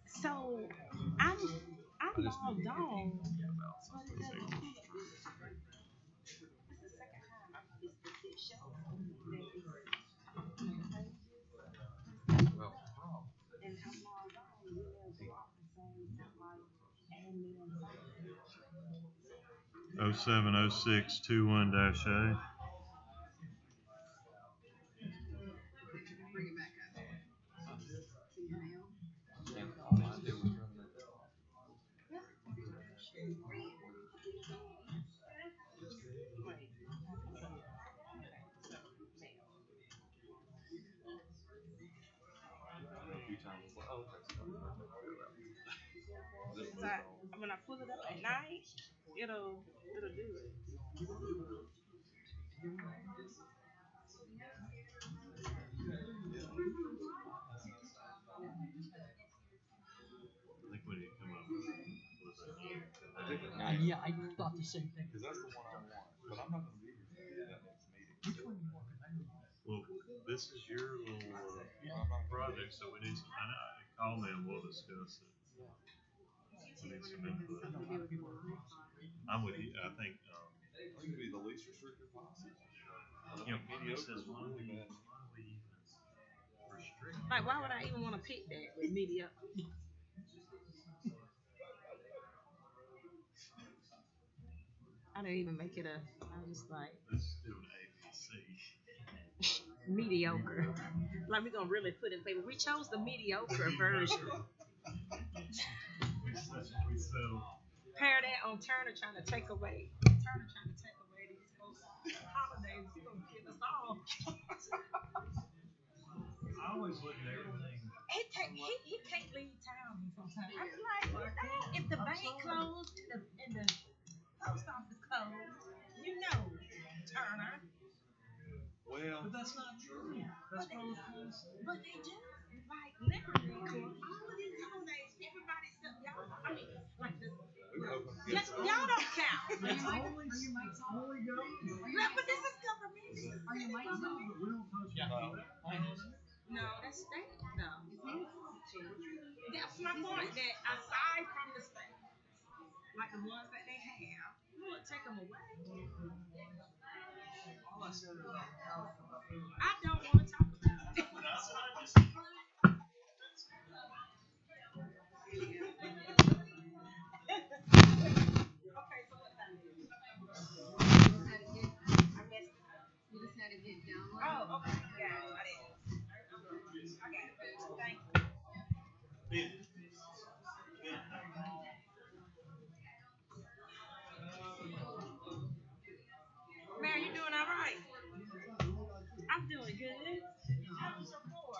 So I'm logged on. Oh 070621-A. When I pull it up at night, it'll do it. I think we need to come up with Yeah, I thought the same thing. Because that's the one I want, but I'm not gonna be here for that next meeting. Which one you want? Well, this is your little project, so we need some, call me and we'll discuss it. We need some input. I'm with you. I think, I think it'd be the least restrictive policy. you know, Penny says, why do we even restrict? Like, why would I even want to pick that with media? I didn't even make it I was just like, Let's do an ABC. mediocre. Like, we're going to really put in favor. We chose the mediocre version. We settled. Pair that on Turner trying to take away. Turner trying to take away these folks' holidays. He's going to kill us all. I always look at everything. He can't leave town sometimes. I'm like, if the bank closed and the post office closed, you know, Turner. Well, But that's not true. That's close. But they do. Like, literally, all of these holidays, everybody except y'all. I mean, like the. Y'all don't count. Are you Mike's only go? Yeah, but this is government. This is Are you Mike's government. We don't touch No, that's state. No. That's my point. That aside from the state, like the ones that they have, you would take them away. I don't want to talk about it. Okay, so what time is it? Oh, okay. Yeah, I didn't. I got it. Thank you. Man, you doing all right? I'm doing good. How was your report?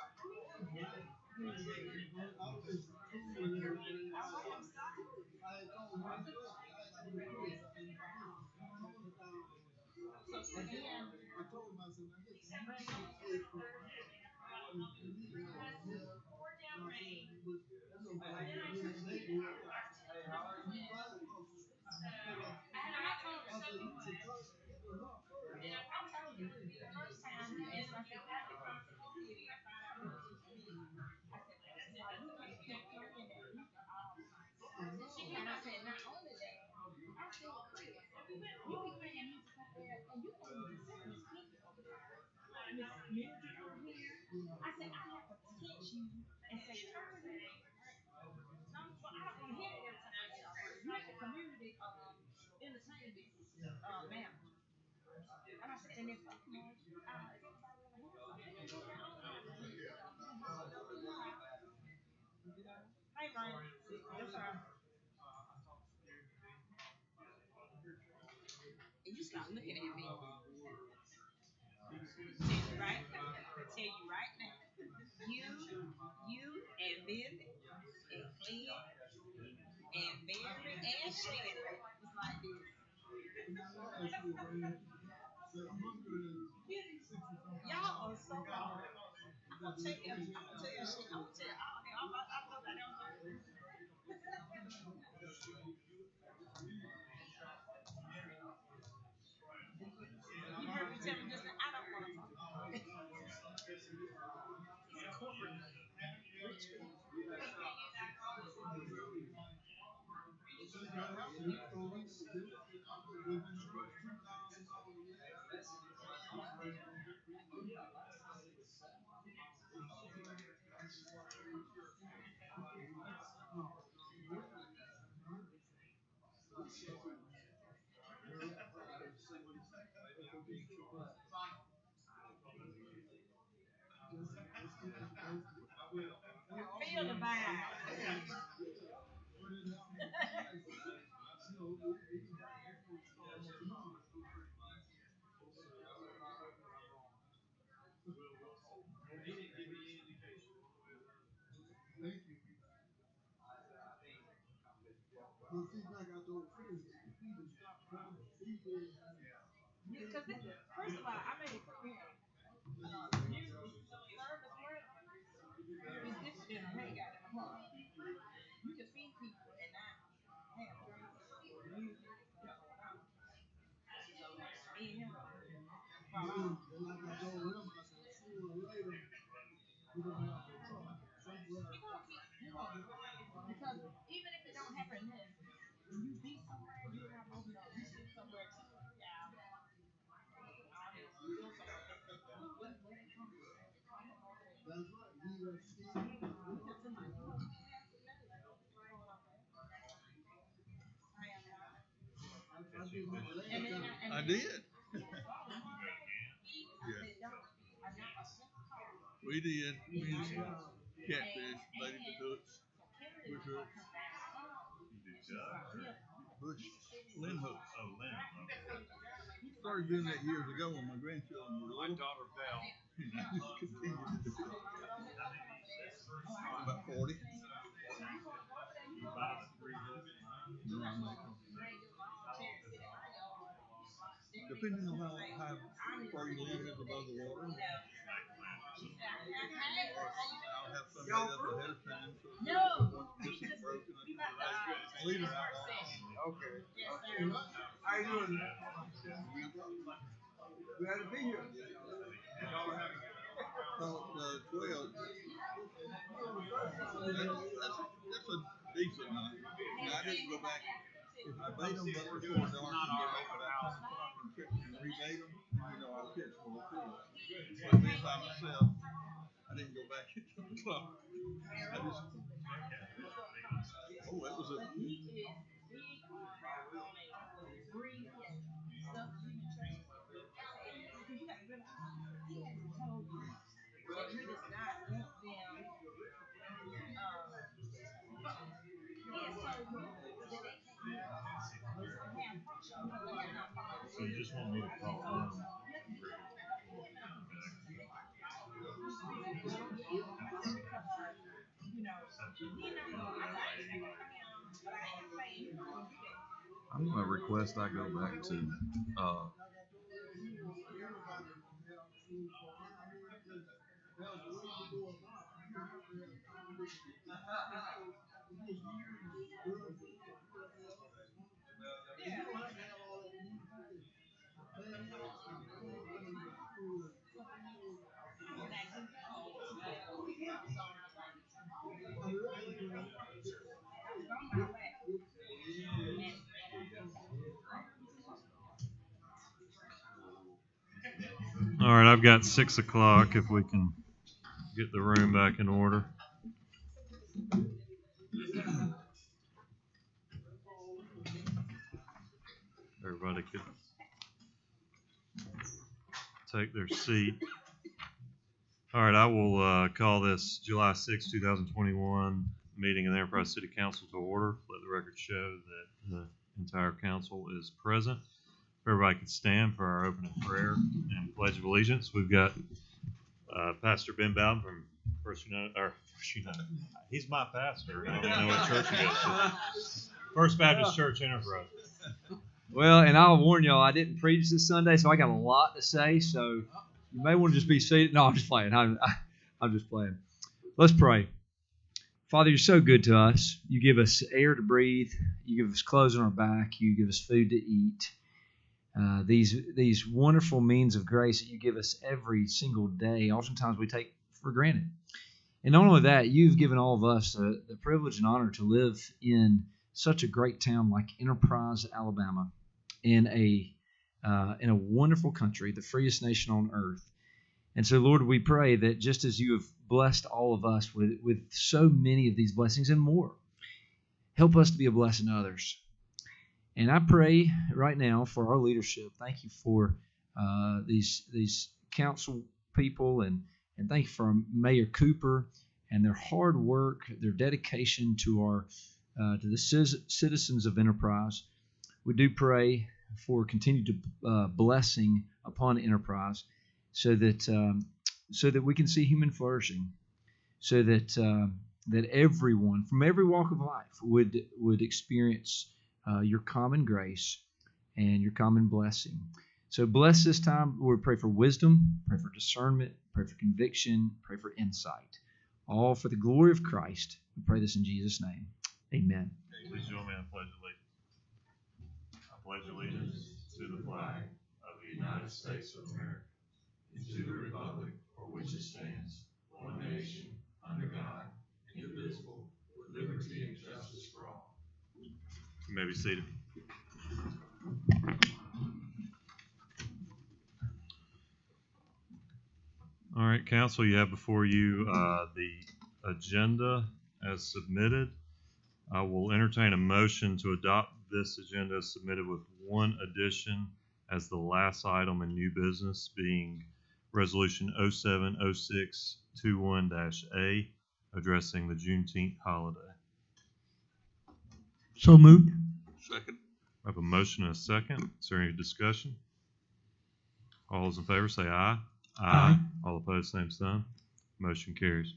I said, I have to text you and say, turn it. No, but I don't want to hear it every time I get off. You have the community entertainment manager. And I said, and if everybody want to hear something. Hey, Ryan. Yes, sir. stop looking at me. Tell you right now. Tell you right now. You and Billy and Glenn and Mary and Shannon was like this. Y'all are so wrong. I'm gonna tell you. I'm gonna tell you shit. I'm gonna tell you all that. I know that I'm not. You heard me tell him just that I don't want to talk about it. It's corporate. Rich people. Feel the vibe. Because first of all, I made it clear. Usually, service work is different than a hangout in the park. You can feed people and not have music and stuff going on. So, me and him, because even if it don't happen then, when you be somewhere, you and I both know you sit somewhere 2 or 3 hours. I did. We did. We used catfish, lady hooks, bush hooks. Bush, Lynn hooks. Oh, Lynn. Started doing that years ago when my grandchildren were little. My daughter Val. And I just continued to do it. About 40. Depending on how far you live is above the water. I'll have some made up ahead of time. So once this is broken, I'll leave it out. Okay. How you doing? Glad to be here. About 12. That's a decent night. Now, I didn't go back. If I bait them before dark and get off about 10 o'clock and check and rebait them, I'll catch more fish. But being by myself, I didn't go back at 10 o'clock. I just, that was a. So you just want me to call them? I'm gonna request I go back to, All right, I've got 6 o'clock if we can get the room back in order. Everybody could take their seat. All right, I will call this July 6, 2021 meeting of the Enterprise City Council to order. Let the record show that the entire council is present. everybody could stand for our opening prayer and pledge of allegiance. We've got Pastor Ben Bowden from First United. He's my pastor. I don't know what church he goes to. First Baptist Church Enterprise. Well, and I'll warn y'all, I didn't preach this Sunday, so I got a lot to say. So you may want to just be seated. No, I'm just playing. I'm just playing. Let's pray. Father, you're so good to us. You give us air to breathe. You give us clothes on our back. You give us food to eat. These wonderful means of grace that you give us every single day, oftentimes we take for granted. And not only that, you've given all of us the privilege and honor to live in such a great town like Enterprise, Alabama, in a wonderful country, the freest nation on earth. And so, Lord, we pray that just as you have blessed all of us with so many of these blessings and more, help us to be a blessing to others. And I pray right now for our leadership. Thank you for these council people, and thank you for Mayor Cooper and their hard work, their dedication to the citizens of Enterprise. We do pray for continued blessing upon Enterprise, so that we can see human flourishing, so that everyone from every walk of life would experience your common grace and your common blessing. So bless this time. Lord, pray for wisdom, pray for discernment, pray for conviction, pray for insight. All for the glory of Christ. We pray this in Jesus' name. Amen. Please join me in pledge allegiance. I pledge allegiance to the flag of the United States of America and to the republic for which it stands, one nation, under God, indivisible, with liberty and justice for all. You may be seated. All right, Council, you have before you the agenda as submitted. I will entertain a motion to adopt this agenda as submitted with one addition as the last item in new business, being Resolution 070621-A, addressing the Juneteenth holiday. So moved. Second. I have a motion and a second. Is there any discussion? All those in favor say aye. Aye. All opposed, same sign. Motion carries.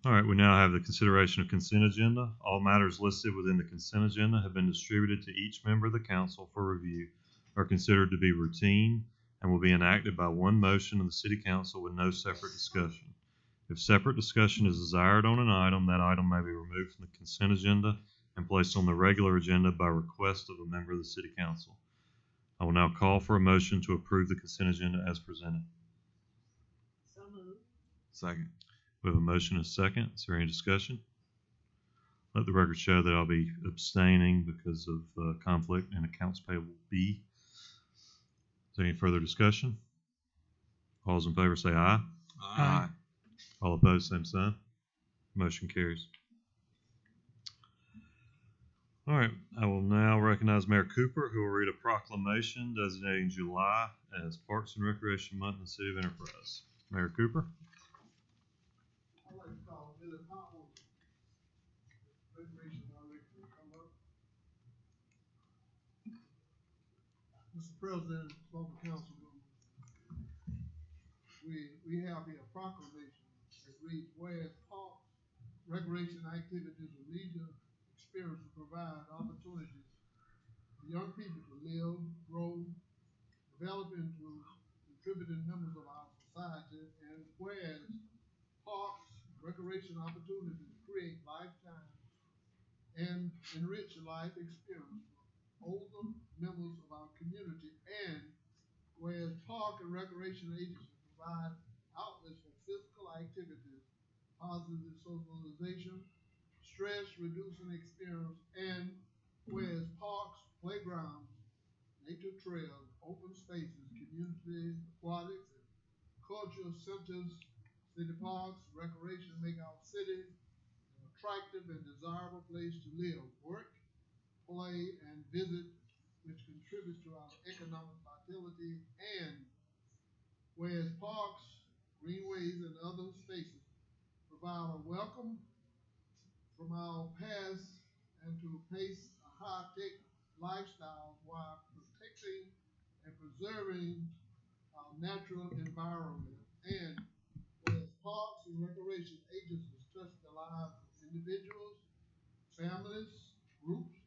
All right, we now have the consideration of consent agenda. All matters listed within the consent agenda have been distributed to each member of the council for review, are considered to be routine, and will be enacted by one motion of the City Council with no separate discussion. If separate discussion is desired on an item, that item may be removed from the consent agenda and placed on the regular agenda by request of a member of the City Council. I will now call for a motion to approve the consent agenda as presented. So moved. Second. We have a motion and a second. Is there any discussion? Let the record show that I'll be abstaining because of conflict in accounts payable B. Is there any further discussion? All those in favor say aye. Aye. All opposed, same sign. Motion carries. All right, I will now recognize Mayor Cooper, who will read a proclamation designating July as Parks and Recreation Month in the City of Enterprise. Mayor Cooper. I'd like to call Billy Powell, Recreation Director, to come up. Mr. President, local council members, we have here a proclamation that reads, whereas parks, recreation activities, and leisure experiences provide opportunities for young people to live, grow, develop into contributing members of our society, and whereas parks, recreation opportunities create lifetime and enrich life experience for older members of our community, and whereas park and recreation agencies provide outlets for physical activities, positive socialization, stress reducing experience, and whereas parks, playgrounds, nature trails, open spaces, community aquatics, and cultural centers, city parks, recreation make our city an attractive and desirable place to live, work, play, and visit, which contributes to our economic vitality, and whereas parks, greenways, and other spaces provide a welcome from our past and to pace a high-tech lifestyles while protecting and preserving our natural environment. And whereas parks and recreation agencies touch the lives of individuals, families, groups,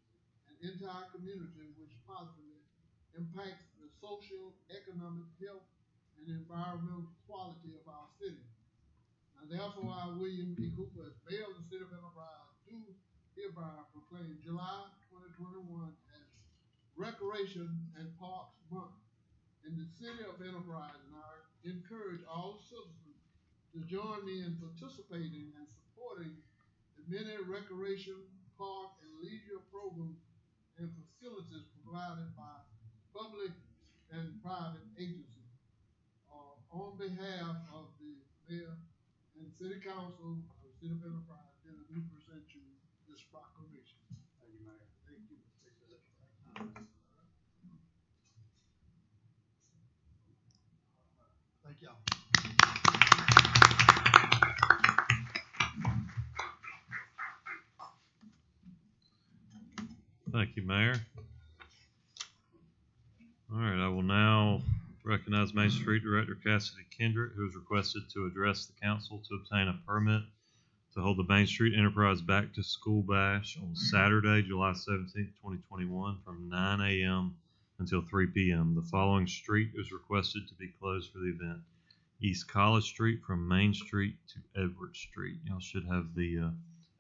and entire community, which positively impacts the social, economic, health, and environmental quality of our city. And therefore, I, William B. Cooper, as mayor of the city of Enterprise, do hereby proclaim July 2021 as Recreation and Parks Month in the city of Enterprise, and I encourage all citizens to join me in participating and supporting the many recreation, park, and leisure programs and facilities provided by public and private agencies. On behalf of the mayor and city council of the city of Enterprise, then we present you this proclamation. Thank you, Mayor. Thank you. Thank y'all. Thank you, Mayor. All right, I will now recognize Main Street Director Cassidy Kendrick, who has requested to address the council to obtain a permit to hold the Main Street Enterprise Back to School Bash on Saturday, July 17th, 2021, from 9 a.m. until 3 p.m. The following street is requested to be closed for the event: East College Street from Main Street to Edward Street. Y'all should have the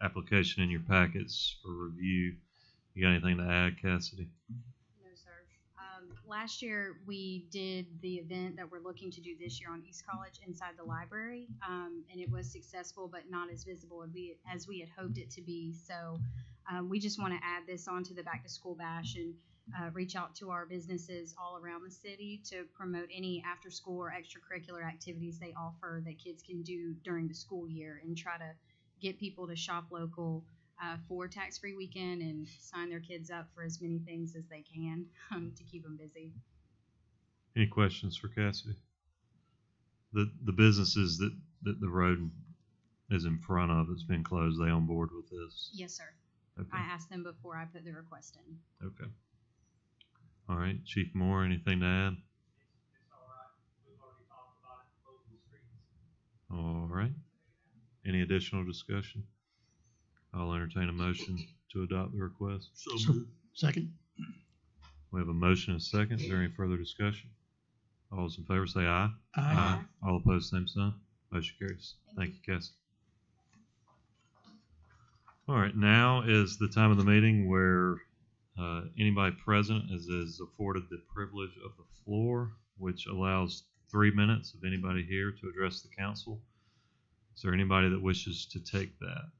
application in your packets for review. You got anything to add, Cassidy? No, sir. Last year, we did the event that we're looking to do this year on East College inside the library, and it was successful, but not as visible as we had hoped it to be. So we just want to add this onto the Back to School Bash and reach out to our businesses all around the city to promote any after-school or extracurricular activities they offer that kids can do during the school year, and try to get people to shop local for tax-free weekend and sign their kids up for as many things as they can to keep them busy. Any questions for Cassidy? The businesses that the road is in front of that's been closed, they on board with this? Yes, sir. Okay. I asked them before I put the request in. Okay. All right, Chief Moore, anything to add? It's all right. We've already talked about it, closing the streets. All right. Any additional discussion? I'll entertain a motion to adopt the request. Second. We have a motion and a second. Is there any further discussion? All those in favor say aye. Aye. All opposed, same sign. Motion carries. Thank you, Cassie. All right, now is the time of the meeting where anybody present is afforded the privilege of the floor, which allows 3 minutes of anybody here to address the council. Is there anybody that wishes to take that?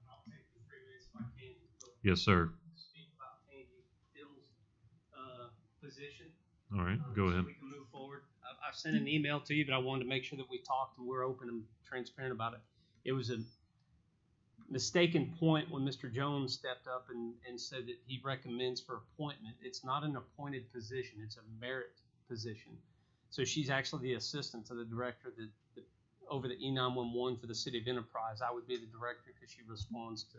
I'll take the 3 minutes if I can. Yes, sir. Speak about Tangy Hill's position. All right, go ahead. So we can move forward. I've sent an email to you, but I wanted to make sure that we talked and we're open and transparent about it. It was a mistaken point when Mr. Jones stepped up and said that he recommends for appointment. It's not an appointed position. It's a merit position. So she's actually the assistant to the director that over the E911 for the city of Enterprise. I would be the director because she responds to,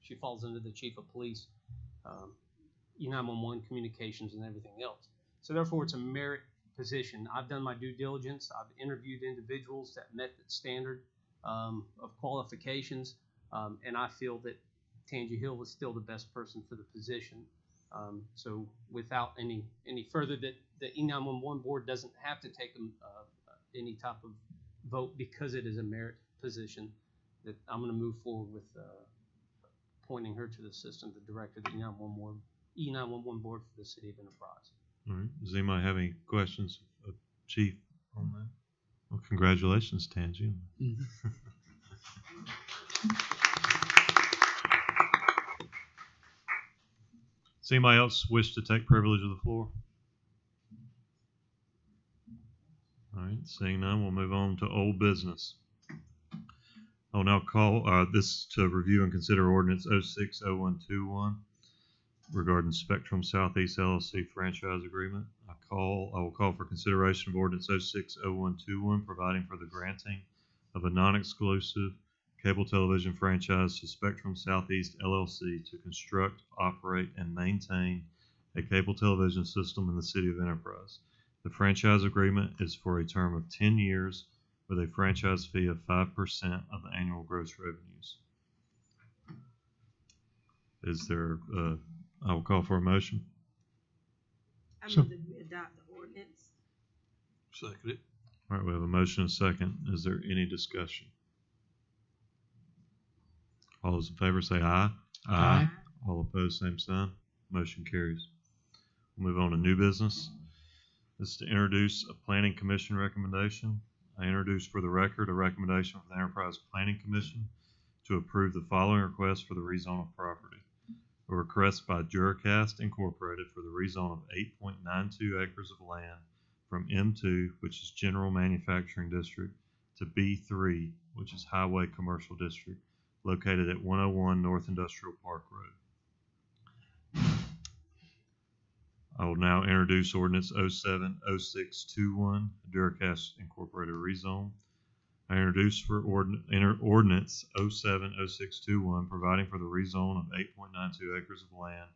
she falls under the chief of police, E911 communications and everything else. So therefore, it's a merit position. I've done my due diligence. I've interviewed individuals that met the standard of qualifications, and I feel that Tangy Hill is still the best person for the position. So without any further, that the E911 board doesn't have to take any type of vote because it is a merit position, that I'm going to move forward with appointing her to the assistant, the director of the E911 board for the city of Enterprise. All right. Does anybody have any questions of Chief on that? Well, congratulations, Tangy. Does anybody else wish to take privilege of the floor? All right, seeing none, we'll move on to old business. I'll now call this to review and consider ordinance 060121 regarding Spectrum Southeast LLC franchise agreement. I will call for consideration of ordinance 060121 providing for the granting of a non-exclusive cable television franchise to Spectrum Southeast LLC to construct, operate, and maintain a cable television system in the city of Enterprise. The franchise agreement is for a term of 10 years with a franchise fee of 5% of the annual gross revenues. Is there, I will call for a motion. I So- move that we adopt the ordinance. Second it. All right, we have a motion and a second. Is there any discussion? All those in favor say aye. Aye. All opposed, same sign. Motion carries. We'll move on to new business. This is to introduce a planning commission recommendation. I introduce for the record a recommendation from the Enterprise Planning Commission to approve the following request for the rezone of property. A request by Duracast Incorporated for the rezone of 8.92 acres of land from M2, which is General Manufacturing District, to B3, which is Highway Commercial District, located at 101 North Industrial Park Road. I will now introduce ordinance 070621, Duracast Incorporated rezone. I introduce for ordinance 070621, providing for the rezone of 8.92 acres of land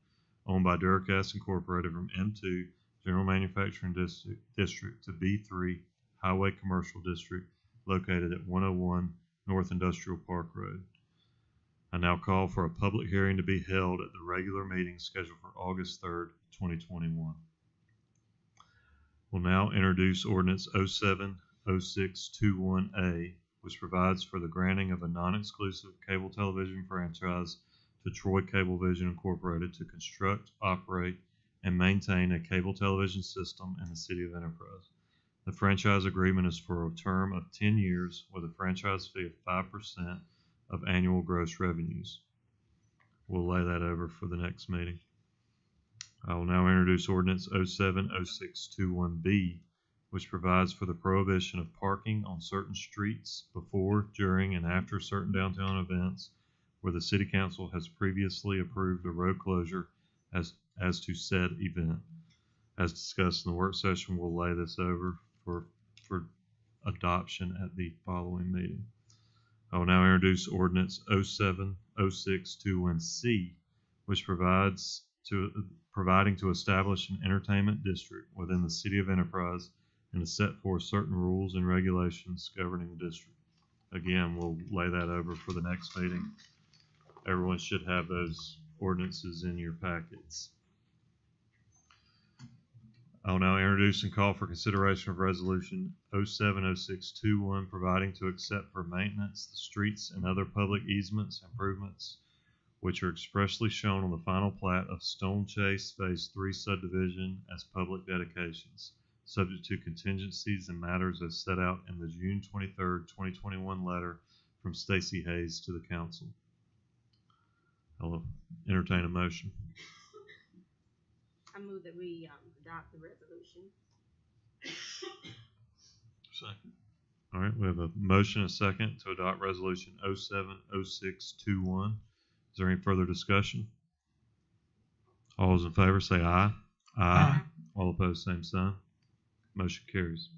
owned by Duracast Incorporated from M2 General Manufacturing District to B3 Highway Commercial District, located at 101 North Industrial Park Road. I now call for a public hearing to be held at the regular meeting scheduled for August 3rd, 2021. We'll now introduce ordinance 070621A, which provides for the granting of a non-exclusive cable television franchise to Troy Cablevision Incorporated to construct, operate, and maintain a cable television system in the city of Enterprise. The franchise agreement is for a term of 10 years with a franchise fee of 5% of annual gross revenues. We'll lay that over for the next meeting. I will now introduce ordinance 070621B, which provides for the prohibition of parking on certain streets before, during, and after certain downtown events where the city council has previously approved a road closure as to said event. As discussed in the work session, we'll lay this over for adoption at the following meeting. I will now introduce ordinance 070621C, which providing to establish an entertainment district within the city of Enterprise and to set forth certain rules and regulations governing the district. Again, we'll lay that over for the next meeting. Everyone should have those ordinances in your packets. I will now introduce and call for consideration of resolution 070621, providing to accept for maintenance the streets and other public easements improvements which are expressly shown on the final plat of Stone Chase Phase 3 subdivision as public dedications, subject to contingencies and matters as set out in the June 23rd, 2021 letter from Stacy Hayes to the council. I'll entertain a motion. I move that we adopt the resolution. Second. All right, we have a motion and a second to adopt resolution 070621. Is there any further discussion? All those in favor say aye. Aye. All opposed, same sign. Motion carries.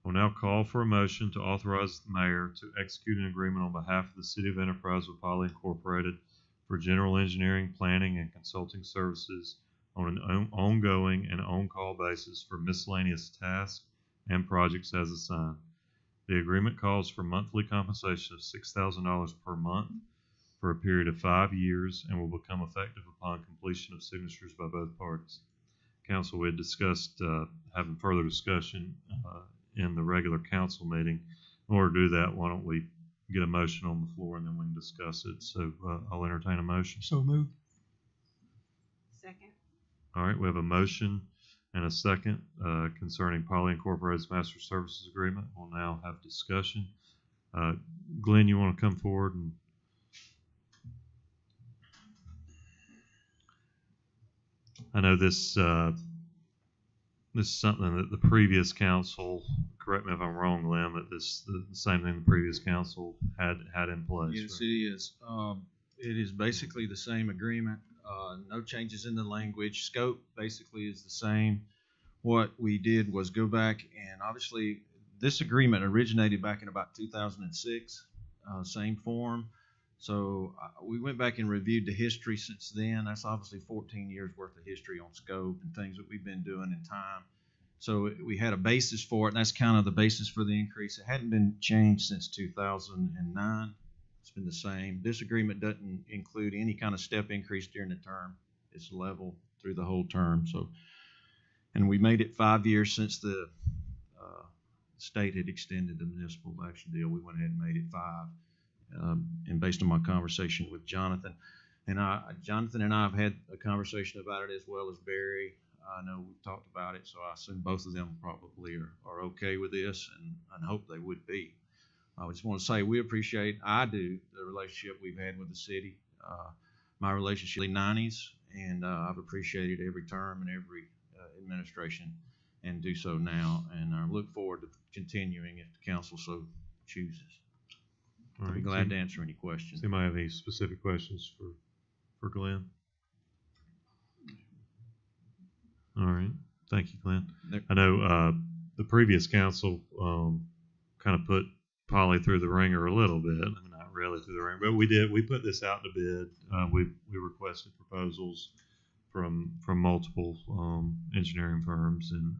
We'll now call for a motion to authorize the mayor to execute an agreement on behalf of the City of Enterprise with Poly Incorporated for general engineering, planning, and consulting services on an ongoing and on-call basis for miscellaneous tasks and projects as assigned. The agreement calls for monthly compensation of $6,000 per month for a period of 5 years and will become effective upon completion of signatures by both parties. Council, we had discussed having further discussion in the regular council meeting. In order to do that, why don't we get a motion on the floor and then we can discuss it. So I'll entertain a motion. So moved. Second. All right, we have a motion and a second concerning Poly Incorporated's Master Services Agreement. We'll now have discussion. Glenn, you want to come forward? And I know this this is something that the previous council, correct me if I'm wrong, Glenn, but the same thing the previous council had in place. Yes, right? it is. It is basically the same agreement. No changes in the language. Scope basically is the same. What we did was go back and obviously this agreement originated back in about 2006. same form. So we went back and reviewed the history since then. That's obviously 14 years worth of history on scope and things that we've been doing in time. So we had a basis for it, and that's kind of the basis for the increase. It hadn't been changed since 2009. It's been the same. This agreement doesn't include any kind of step increase during the term. It's level through the whole term. So, and we made it 5 years since the state had extended the municipal action deal. We went ahead and made it 5. And based on my conversation with Jonathan, Jonathan and I have had a conversation about it as well as Barry. I know we've talked about it, so I assume both of them probably are okay with this, and hope they would be. I just want to say we appreciate, I do, the relationship we've had with the city. My relationship in the 90s, and I've appreciated every term and every administration, and do so now. And I look forward to continuing if the council so chooses. All I'll be right, glad to answer any questions. Does anybody have any specific questions for Glenn? All right. Thank you, Glenn. I know the previous council kind of put Polly through the ringer a little bit. I mean, not really through the ringer, but we did. We put this out to bid. We requested proposals from multiple engineering firms, and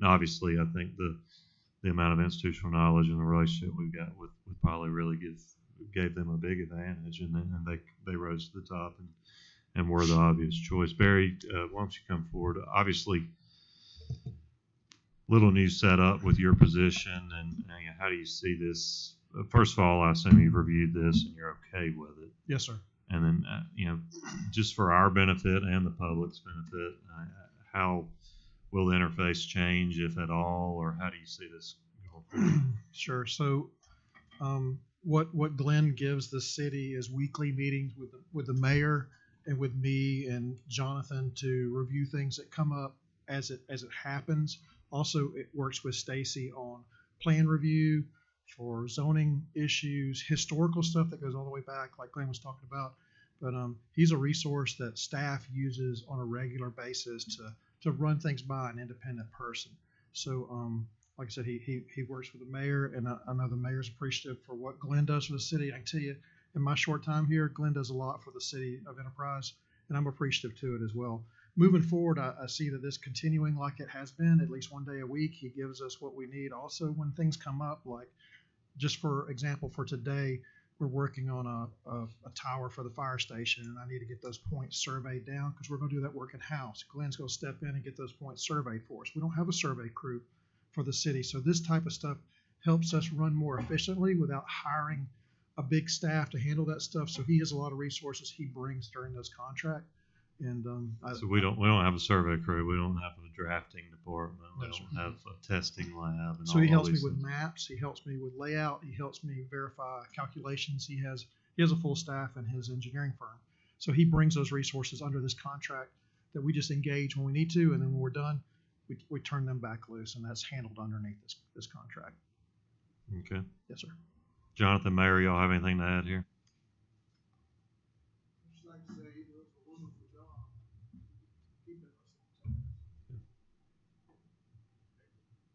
obviously, I think the amount of institutional knowledge and the relationship we've got with Polly really gave them a big advantage, and they rose to the top and were the obvious choice. Barry, why don't you come forward? Obviously, little new setup with your position, and how do you see this? First of all, I assume you've reviewed this and you're okay with it. Yes, sir. And then, just for our benefit and the public's benefit, how will the interface change, if at all, or how do you see this going forward? Sure. So, what Glenn gives the city is weekly meetings with the mayor and with me and Jonathan to review things that come up as it happens. Also, it works with Stacy on plan review for zoning issues, historical stuff that goes all the way back, like Glenn was talking about. But he's a resource that staff uses on a regular basis to run things by an independent person. So, like I said, he works with the mayor, and I know the mayor's appreciative for what Glenn does for the city. I can tell you, in my short time here, Glenn does a lot for the city of Enterprise, and I'm appreciative to it as well. Moving forward, I see that this continuing like it has been, at least one day a week. He gives us what we need. Also, when things come up, like just for example, for today, we're working on a tower for the fire station, and I need to get those points surveyed down because we're going to do that work in-house. Glenn's going to step in and get those points surveyed for us. We don't have a survey crew for the city, so this type of stuff helps us run more efficiently without hiring a big staff to handle that stuff. So he has a lot of resources he brings during this contract. And so we don't have a survey crew. We don't have a drafting department. We don't have a testing lab. And so he helps me with maps. He helps me with layout. He helps me verify calculations. He has a full staff in his engineering firm. So he brings those resources under this contract that we just engage when we need to, and then when we're done, we turn them back loose, and that's handled underneath this contract. Okay. Yes, sir. Jonathan, Mayor, y'all have anything to add here? Just like to say, it was a wonderful job keeping us on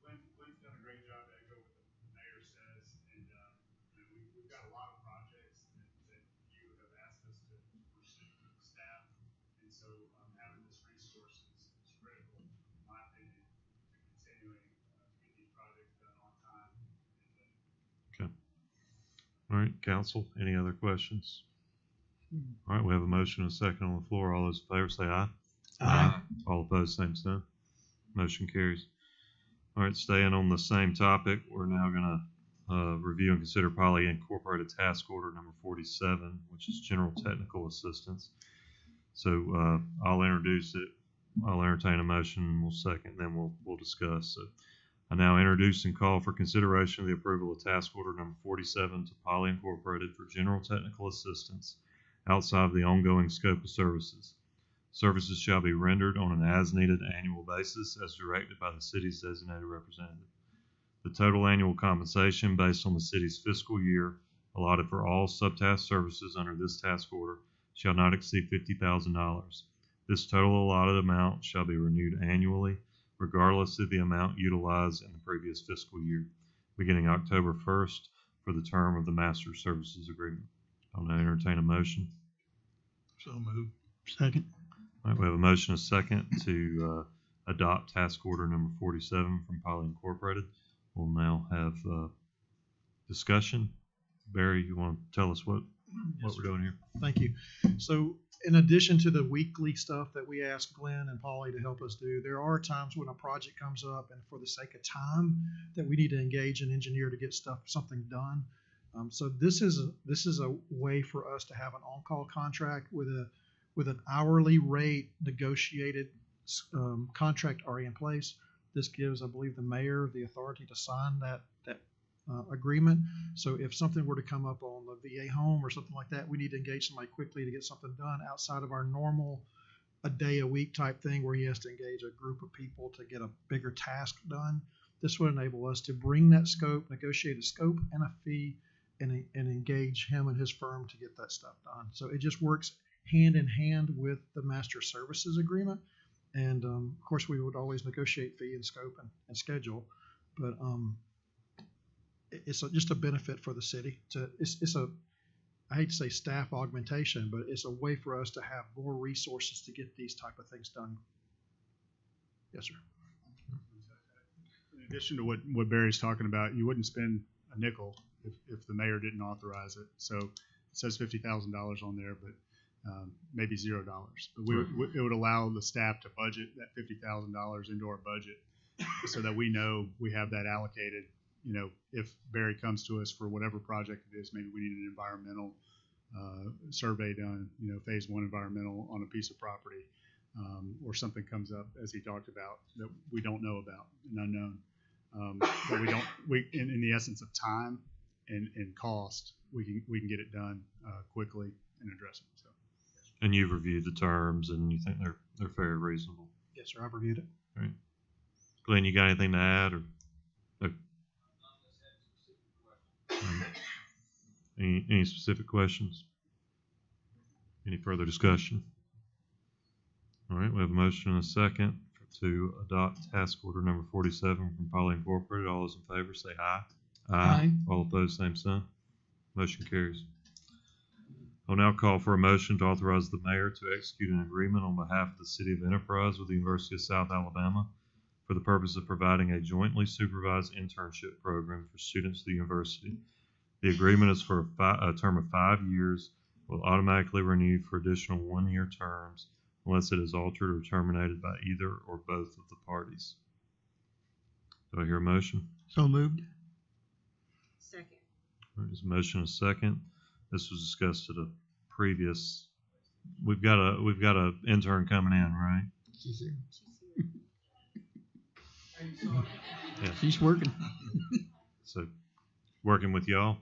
task. Glenn's done a great job to echo what the mayor says, and we've got a lot of projects that you have asked us to pursue with staff, and so having this resource is critical, in my opinion, to continuing to get these projects done on time. Okay. All right, council, any other questions? All right, we have a motion and a second on the floor. All those in favor say aye. Aye. All opposed, same sign. Motion carries. All right, staying on the same topic, we're now going to review and consider Poly Incorporated Task Order number 47, which is General Technical Assistance. So I'll introduce it. I'll entertain a motion, and we'll second, and then we'll discuss. So I now introduce and call for consideration of the approval of Task Order number 47 to Poly Incorporated for General Technical Assistance outside of the ongoing scope of services. Services shall be rendered on an as-needed annual basis as directed by the city's designated representative. The total annual compensation based on the city's fiscal year allotted for all subtask services under this task order shall not exceed $50,000. This total allotted amount shall be renewed annually, regardless of the amount utilized in the previous fiscal year, beginning October 1st for the term of the master services agreement. I'll now entertain a motion. So moved. Second. All right, we have a motion and a second to adopt task order number 47 from Poly Incorporated. We'll now have discussion. Barry, you want to tell us what we're doing here? Thank you. So in addition to the weekly stuff that we ask Glenn and Polly to help us do, there are times when a project comes up and for the sake of time that we need to engage an engineer to get something done. So this is a way for us to have an on-call contract with an hourly rate negotiated contract already in place. This gives, I believe, the mayor the authority to sign that agreement. So if something were to come up on the VA home or something like that, we need to engage somebody quickly to get something done outside of our normal a day a week type thing where he has to engage a group of people to get a bigger task done. This would enable us to bring that scope, negotiate a scope and a fee, and engage him and his firm to get that stuff done. So it just works hand in hand with the master services agreement. And of course, we would always negotiate fee and scope and schedule, but it's just a benefit for the city. I hate to say staff augmentation, but it's a way for us to have more resources to get these type of things done. Yes, sir. In addition to what Barry's talking about, you wouldn't spend a nickel if the mayor didn't authorize it. So it says $50,000 on there, but maybe $0. But it would allow the staff to budget that $50,000 into our budget so that we know we have that allocated. You know, if Barry comes to us for whatever project it is, maybe we need an environmental survey done, you know, phase 1 environmental on a piece of property, or something comes up, as he talked about, that we don't know about, an unknown. But in the essence of time and cost, we can get it done quickly and address it. So. And you've reviewed the terms, and you think they're fair, reasonable. Yes, sir. I've reviewed it. All right. Glenn, you got anything to add, or any specific questions? Any further discussion? All right, we have a motion and a second to adopt task order number 47 from Poly Incorporated. All those in favor say aye. Aye. All opposed, same sign. Motion carries. I'll now call for a motion to authorize the mayor to execute an agreement on behalf of the City of Enterprise with the University of South Alabama for the purpose of providing a jointly supervised internship program for students of the university. The agreement is for a term of 5 years, will automatically renew for additional 1-year terms unless it is altered or terminated by either or both of the parties. Do I hear a motion? So moved. Second. All right, there's a motion and a second. This was discussed at a previous. We've got a intern coming in, right? She's here. Yeah. She's working. So, working with y'all.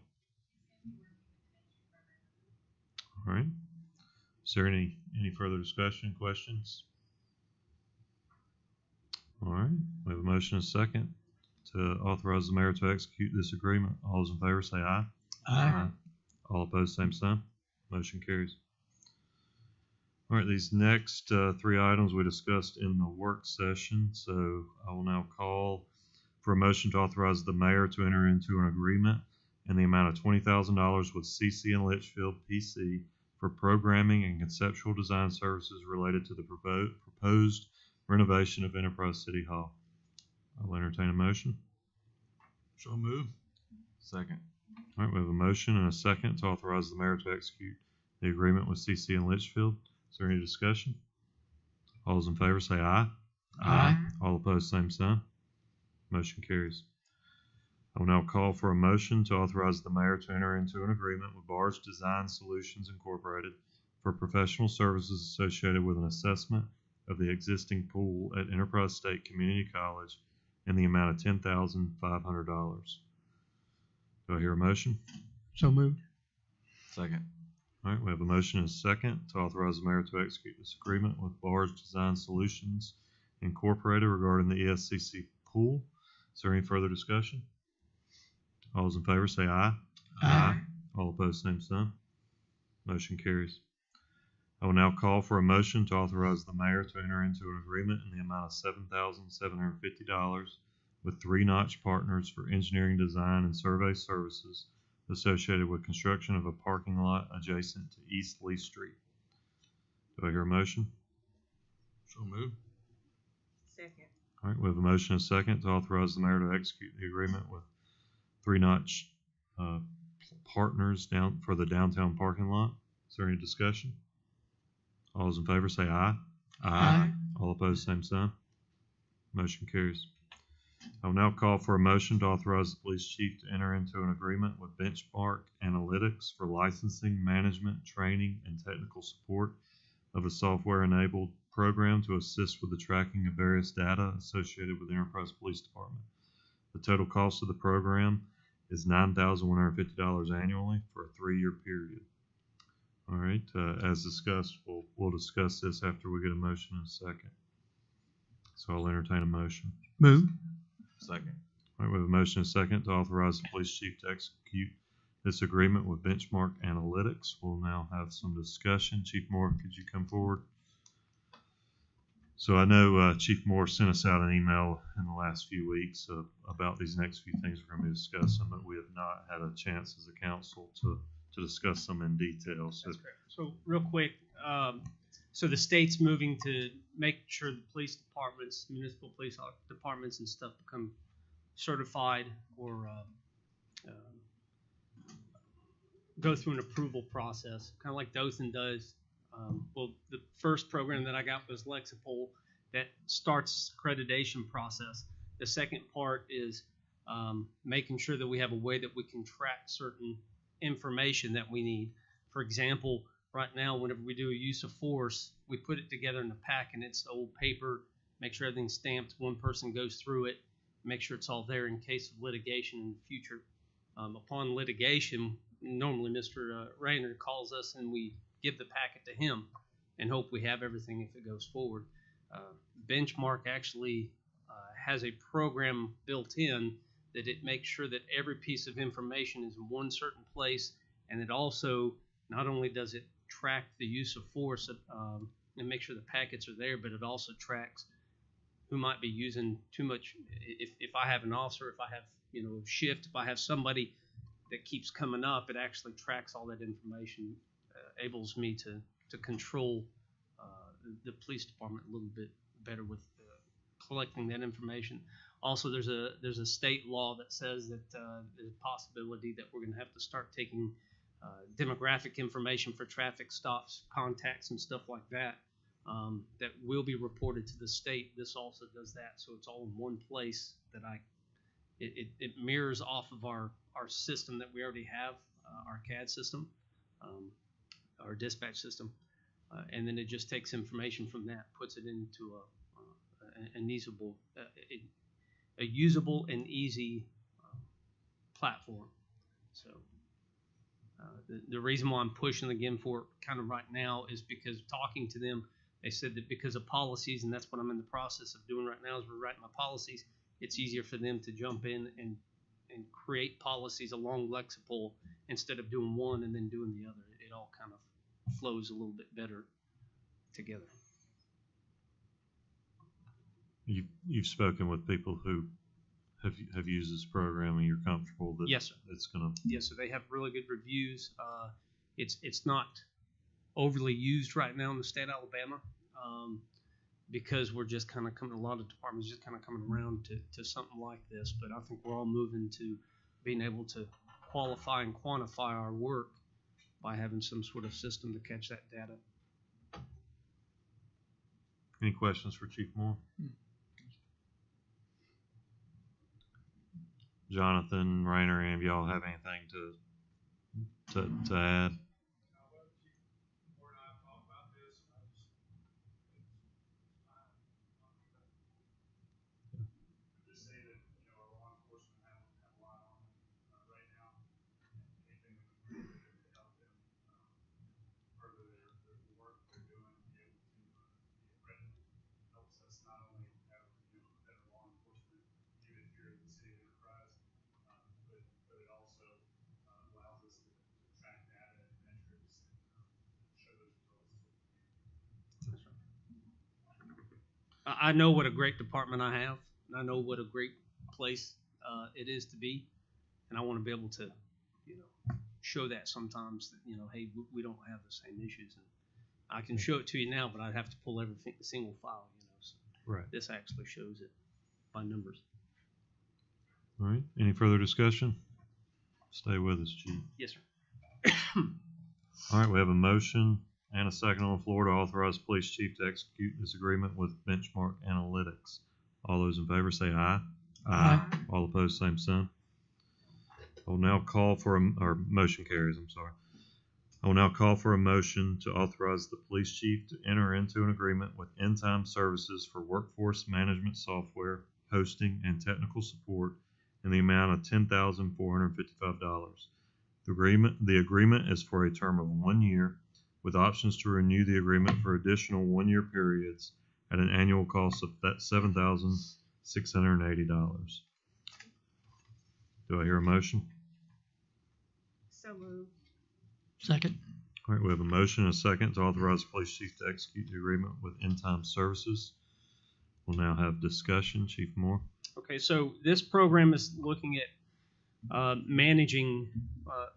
All right. Is there any further discussion, questions? All right. We have a motion and a second to authorize the mayor to execute this agreement. All those in favor say aye. Aye. All opposed, same sign. Motion carries. All right, these next 3 items we discussed in the work session. So I will now call for a motion to authorize the mayor to enter into an agreement in the amount of $20,000 with CC and Litchfield PC for programming and conceptual design services related to the proposed renovation of Enterprise City Hall. I'll entertain a motion. So moved. Second. All right, we have a motion and a second to authorize the mayor to execute the agreement with CC and Litchfield. Is there any discussion? All those in favor say aye. Aye. All opposed, same sign. Motion carries. I will now call for a motion to authorize the mayor to enter into an agreement with Barge Design Solutions Incorporated for professional services associated with an assessment of the existing pool at Enterprise State Community College in the amount of $10,500. Do I hear a motion? So moved. Second. All right, we have a motion and a second to authorize the mayor to execute this agreement with Barge Design Solutions Incorporated regarding the ESCC pool. Is there any further discussion? All those in favor say aye. Aye. All opposed, same sign. Motion carries. I will now call for a motion to authorize the mayor to enter into an agreement in the amount of $7,750 with 3 Notch Partners for engineering, design, and survey services associated with construction of a parking lot adjacent to East Lee Street. Do I hear a motion? So moved. Second. All right, we have a motion and a second to authorize the mayor to execute the agreement with Three Notch Partners for the downtown parking lot. Is there any discussion? All those in favor say aye. Aye. All opposed, same sign. Motion carries. I will now call for a motion to authorize the police chief to enter into an agreement with Benchmark Analytics for licensing, management, training, and technical support of a software-enabled program to assist with the tracking of various data associated with the Enterprise Police Department. The total cost of the program is $9,150 annually for a 3-year period. All right, as discussed, we'll discuss this after we get a motion in a second. So I'll entertain a motion. Move. Second. All right, we have a motion and a second to authorize the police chief to execute this agreement with Benchmark Analytics. We'll now have some discussion. Chief Moore, could you come forward? So I know Chief Moore sent us out an email in the last few weeks about these next few things we're going to be discussing, but we have not had a chance as a council to discuss them in detail. So, That's correct. So real quick, so the state's moving to make sure the police departments, municipal police departments and stuff become certified or go through an approval process, kind of like Dothan does. Well, the first program that I got was Lexipol that starts accreditation process. The second part is making sure that we have a way that we can track certain information that we need. For example, right now, whenever we do a use of force, we put it together in a pack and it's old paper, make sure everything's stamped, one person goes through it, make sure it's all there in case of litigation in the future. Upon litigation, normally Mr. Rayner calls us and we give the packet to him and hope we have everything if it goes forward. Benchmark actually has a program built in that it makes sure that every piece of information is in one certain place, and it also not only does it track the use of force and make sure the packets are there, but it also tracks who might be using too much. If I have an officer, if I have shift, if I have somebody that keeps coming up, it actually tracks all that information, enables me to control the police department a little bit better with collecting that information. Also, there's a state law that says that there's a possibility that we're going to have to start taking demographic information for traffic stops, contacts, and stuff like that that will be reported to the state. This also does that, so it's all in one place that it mirrors off of our system that we already have, our CAD system, our dispatch system, and then it just takes information from that, puts it into a usable and easy platform. So the reason why I'm pushing again for it kind of right now is because talking to them, they said that because of policies, and that's what I'm in the process of doing right now is we're writing my policies, it's easier for them to jump in and create policies along Lexipol instead of doing one and then doing the other. It all kind of flows a little bit better together. You've spoken with people who have used this program, and you're comfortable that yes, sir. It's going to. Yes, sir. They have really good reviews. It's not overly used right now in the state of Alabama because we're just kind of coming. A lot of departments just kind of coming around to something like this. But I think we're all moving to being able to qualify and quantify our work by having some sort of system to catch that data. Any questions for Chief Moore? Jonathan, Rayner, any of y'all have anything to add? I know what a great department I have, and I know what a great place it is to be, and I want to be able to show that sometimes that, hey, we don't have the same issues. And I can show it to you now, but I'd have to pull everything, a single file, So Right. this actually shows it by numbers. All right. Any further discussion? Stay with us, Chief. Yes, sir. All right. We have a motion and a second on the floor to authorize the police chief to execute this agreement with Benchmark Analytics. All those in favor say aye. Aye. All opposed, same sign. I will now call for or motion carries, I'm sorry. I will now call for a motion to authorize the police chief to enter into an agreement with End Time Services for workforce management software, hosting, and technical support in the amount of $10,455. The agreement is for a term of 1 year, with options to renew the agreement for additional 1-year periods at an annual cost of $7,680. Do I hear a motion? So moved. Second. All right, we have a motion and a second to authorize the police chief to execute the agreement with End Time Services. We'll now have discussion. Chief Moore. Okay, so this program is looking at managing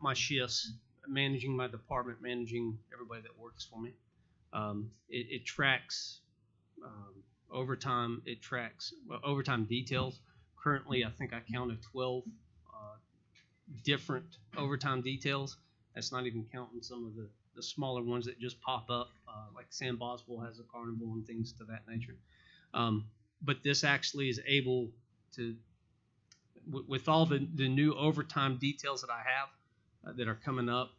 my shifts, managing my department, managing everybody that works for me. It tracks overtime. It tracks overtime details. Currently, I think I counted 12 different overtime details. That's not even counting some of the smaller ones that just pop up, like Sam Boswell has a carnival and things to that nature. But this actually is able to, with all the new overtime details that I have that are coming up,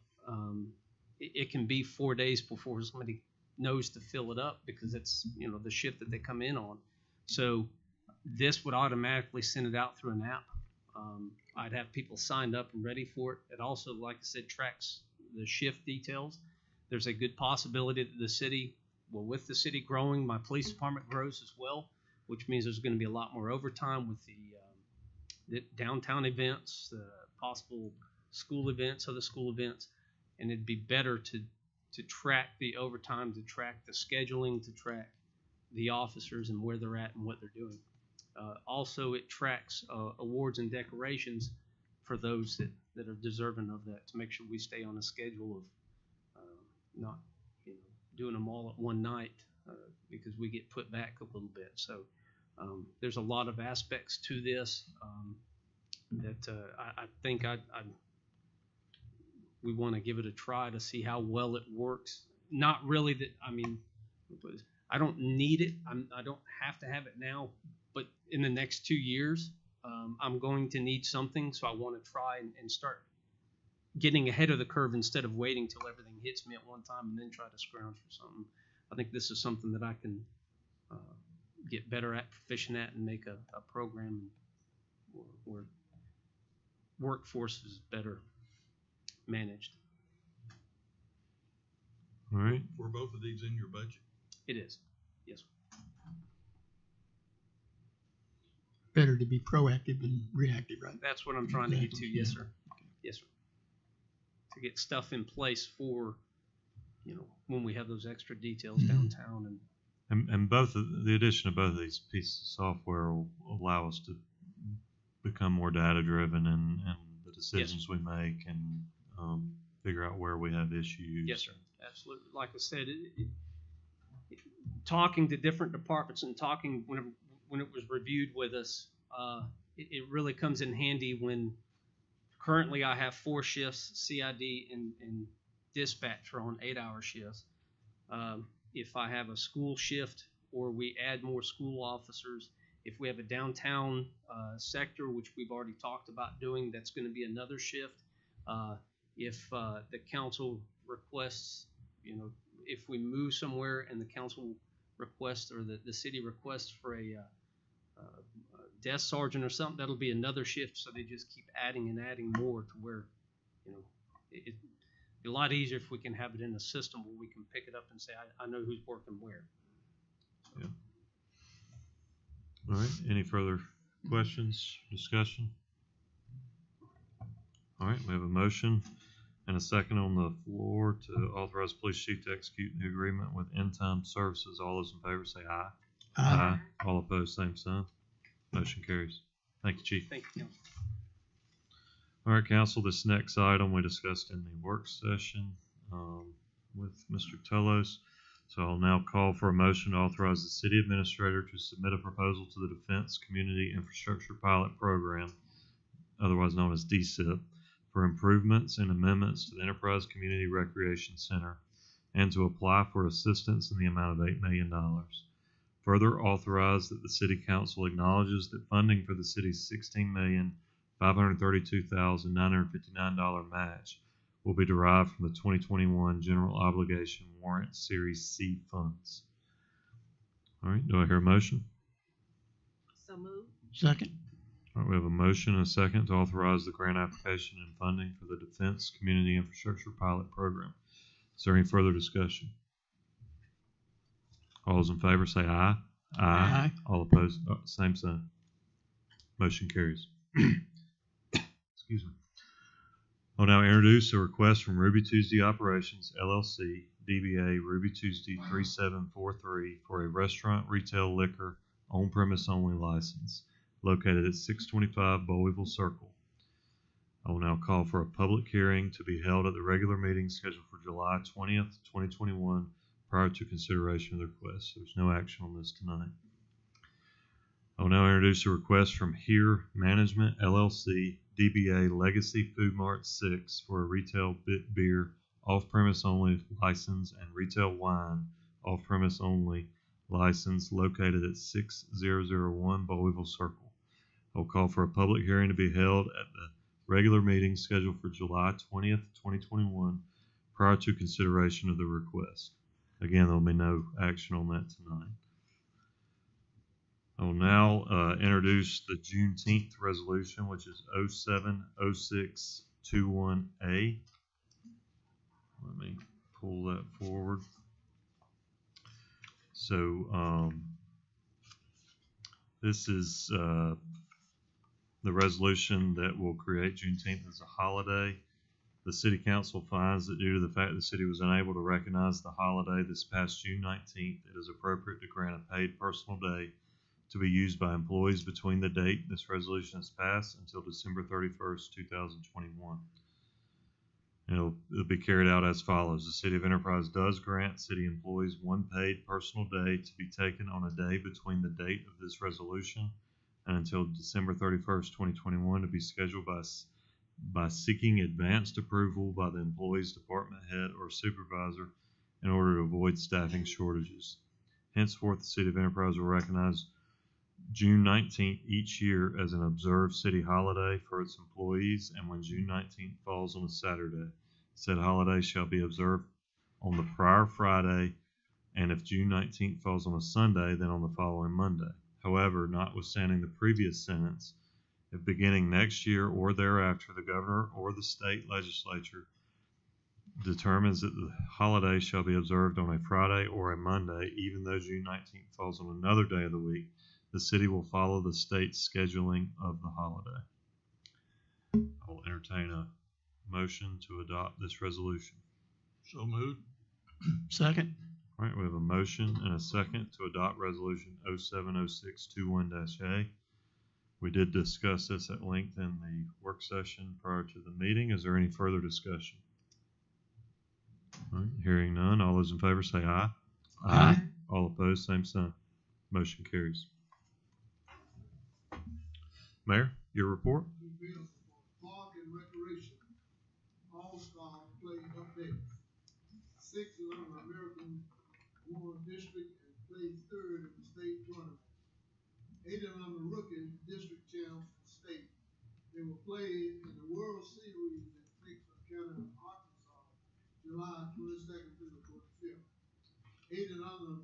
it can be 4 days before somebody knows to fill it up because it's the shift that they come in on. So this would automatically send it out through an app. I'd have people signed up and ready for it. It also, like I said, tracks the shift details. There's a good possibility that the city, with the city growing, my police department grows as well, which means there's going to be a lot more overtime with the downtown events, the possible school events, other school events, and it'd be better to track the overtime, to track the scheduling, to track the officers and where they're at and what they're doing. Also, it tracks awards and decorations for those that are deserving of that, to make sure we stay on a schedule of not doing them all at one night because we get put back a little bit. So there's a lot of aspects to this that I think we want to give it a try to see how well it works. Not really that, I don't need it. I don't have to have it now. But in the next 2 years, I'm going to need something, so I want to try and start getting ahead of the curve instead of waiting till everything hits me at one time and then try to scrounge for something. I think this is something that I can get better at, proficient at, and make a program where workforce is better managed. All right. Were both of these in your budget? It is, yes. Better to be proactive than reactive, right? That's what I'm trying to get to. Yes, sir. Yes, sir. To get stuff in place for, when we have those extra details downtown And the addition of both of these pieces of software will allow us to become more data driven and the decisions we make and figure out where we have issues. Yes, sir. Absolutely. Like I said, talking to different departments and talking when it was reviewed with us, it really comes in handy when currently I have 4 shifts, CID and dispatch are on 8-hour shifts. If I have a school shift or we add more school officers, if we have a downtown sector, which we've already talked about doing, that's going to be another shift. If the council requests, if we move somewhere and the council requests or the city requests for a desk sergeant or something, that'll be another shift. So they just keep adding and adding more to where, it'd be a lot easier if we can have it in a system where we can pick it up and say, I know who's working where. Yeah. All right. Any further questions, discussion? All right. We have a motion and a second on the floor to authorize police chief to execute the agreement with End Time Services. All those in favor say aye. Aye. All opposed, same sign. Motion carries. Thank you, Chief. Thank you, Council. All right, council, this next item we discussed in the work session with Mr. Telos. So I'll now call for a motion to authorize the city administrator to submit a proposal to the Defense Community Infrastructure Pilot Program, otherwise known as DCIP, for improvements and amendments to the Enterprise Community Recreation Center and to apply for assistance in the amount of $8 million. Further authorize that the City Council acknowledges that funding for the city's $16,532,959 match will be derived from the 2021 General Obligation Warrant Series C funds. All right, do I hear a motion? So moved. Second. All right, we have a motion and a second to authorize the grant application and funding for the Defense Community Infrastructure Pilot Program. Is there any further discussion? All those in favor say aye. Aye. All opposed, same sign. Motion carries. Excuse me. I'll now introduce a request from Ruby Tuesday Operations, LLC, DBA Ruby Tuesday 3743 for a restaurant retail liquor on-premise only license located at 625 Bowleville Circle. I will now call for a public hearing to be held at the regular meeting scheduled for July 20th, 2021, prior to consideration of the request. There's no action on this tonight. I will now introduce a request from Here Management, LLC, DBA Legacy Food Mart 6 for a retail beer off-premise only license and retail wine off-premise only license located at 6001 Bowleville Circle. I will call for a public hearing to be held at the regular meeting scheduled for July 20th, 2021, prior to consideration of the request. Again, there will be no action on that tonight. I will now introduce the Juneteenth resolution, which is 070621A. Let me pull that forward. So this is the resolution that will create Juneteenth as a holiday. The City Council finds that due to the fact the city was unable to recognize the holiday this past June 19th, it is appropriate to grant a paid personal day to be used by employees between the date this resolution is passed until December 31st, 2021. It'll be carried out as follows. The City of Enterprise does grant city employees one paid personal day to be taken on a day between the date of this resolution and until December 31st, 2021 to be scheduled by seeking advanced approval by the employee's department head or supervisor in order to avoid staffing shortages. Henceforth, the City of Enterprise will recognize June 19th each year as an observed city holiday for its employees, and when June 19th falls on a Saturday, said holiday shall be observed on the prior Friday, and if June 19th falls on a Sunday, then on the following Monday. However, notwithstanding the previous sentence, if beginning next year or thereafter the governor or the state legislature determines that the holiday shall be observed on a Friday or a Monday, even though June 19th falls on another day of the week, the city will follow the state's scheduling of the holiday. I will entertain a motion to adopt this resolution. So moved. Second. All right, we have a motion and a second to adopt resolution 070621-A. We did discuss this at length in the work session prior to the meeting. Is there any further discussion? All right, hearing none, all those in favor say aye. Aye. All opposed, same sign. Motion carries. Mayor, your report? Park and Recreation All-Star Play Update. 6 American won district and played third in the state tournament. 8 rookie district champs for state. They will play in the World Series in Franklin County, Arkansas, July 22nd through the 25th. 8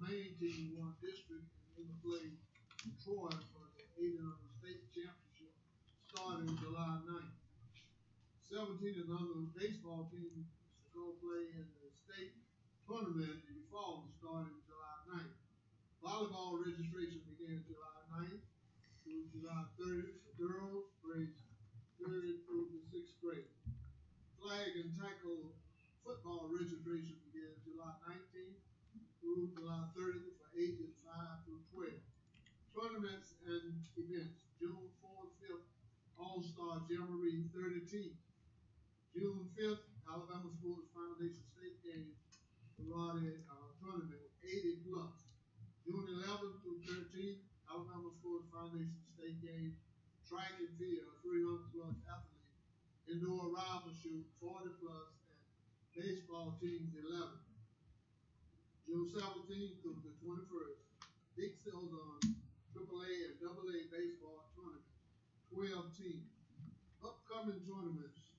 main team won district and they will play in Troy for the 8 state championship starting July 9th. 17 baseball team go play in the state tournament in the fall starting July 9th. Volleyball registration began July 9th through July 30th for girls, grades 3rd through the 6th grade. Flag and tackle football registration began July 19th through July 30th for ages 5 through 12. Tournaments and events, June 4th, 5th, All-Star Jamboree 32 teams. June 5th, Alabama Sports Foundation State Games, karate tournament, 80 plus. June 11th through 13th, Alabama Sports Foundation State Games, track and field, 300 plus athletes, indoor rifle shoot, 40 plus, and baseball teams, 11. June 17th through the 21st, Big Sills AAA and AA baseball tournament, 12 teams. Upcoming tournaments,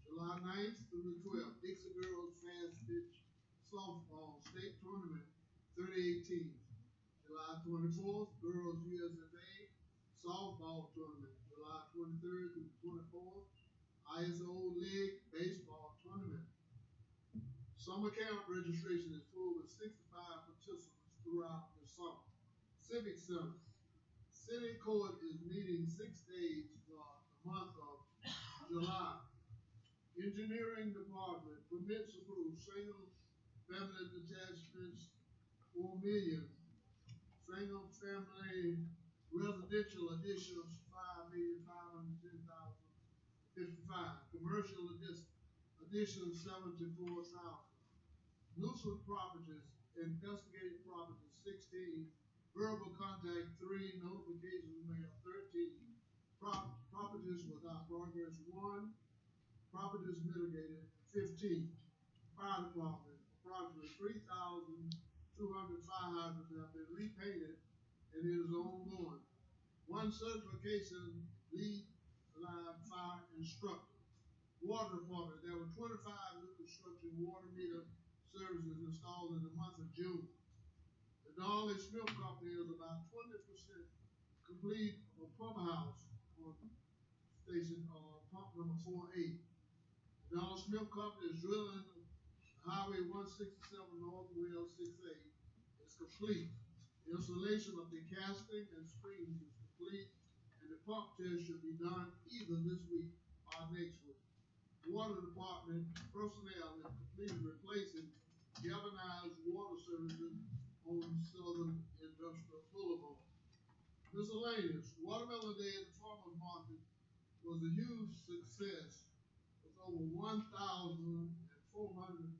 July 9th through the 12th, Dixie Girls Fast Pitch Softball State Tournament, 38 teams. July 24th, Girls USFA Softball Tournament, July 23rd through the 24th, ISO League Baseball Tournament. Summer camp registration is full with 65 participants throughout the summer. Civic Center. City Court is meeting 6 days for the month of July. Engineering Department permits approved single family detachments, 4 million. Single family residential additions, 5,510,055. Commercial additions, 74,000. Nuisance properties, investigated properties, 16. Verbal contact, 3. Notifications mail, 13. Properties without progress, 1. Properties mitigated, 15. Fire department, approximately 3,200 fire hydrants have been repainted and it is ongoing. 1 certification lead line fire instructor. Water department, there were 25 new construction water meter services installed in the month of June. The Darley Smith Company is about 20% complete of a pump house on station pump number 48. The Darley Smith Company is drilling Highway 167 North Well 6A. It's complete. The installation of the casting and springs is complete, and the pump test should be done either this week or next week. Water Department personnel have completed replacing galvanized water services on Southern Industrial Boulevard. Miscellaneous. Watermelon Day at the Farmers Market was a huge success with over 1,400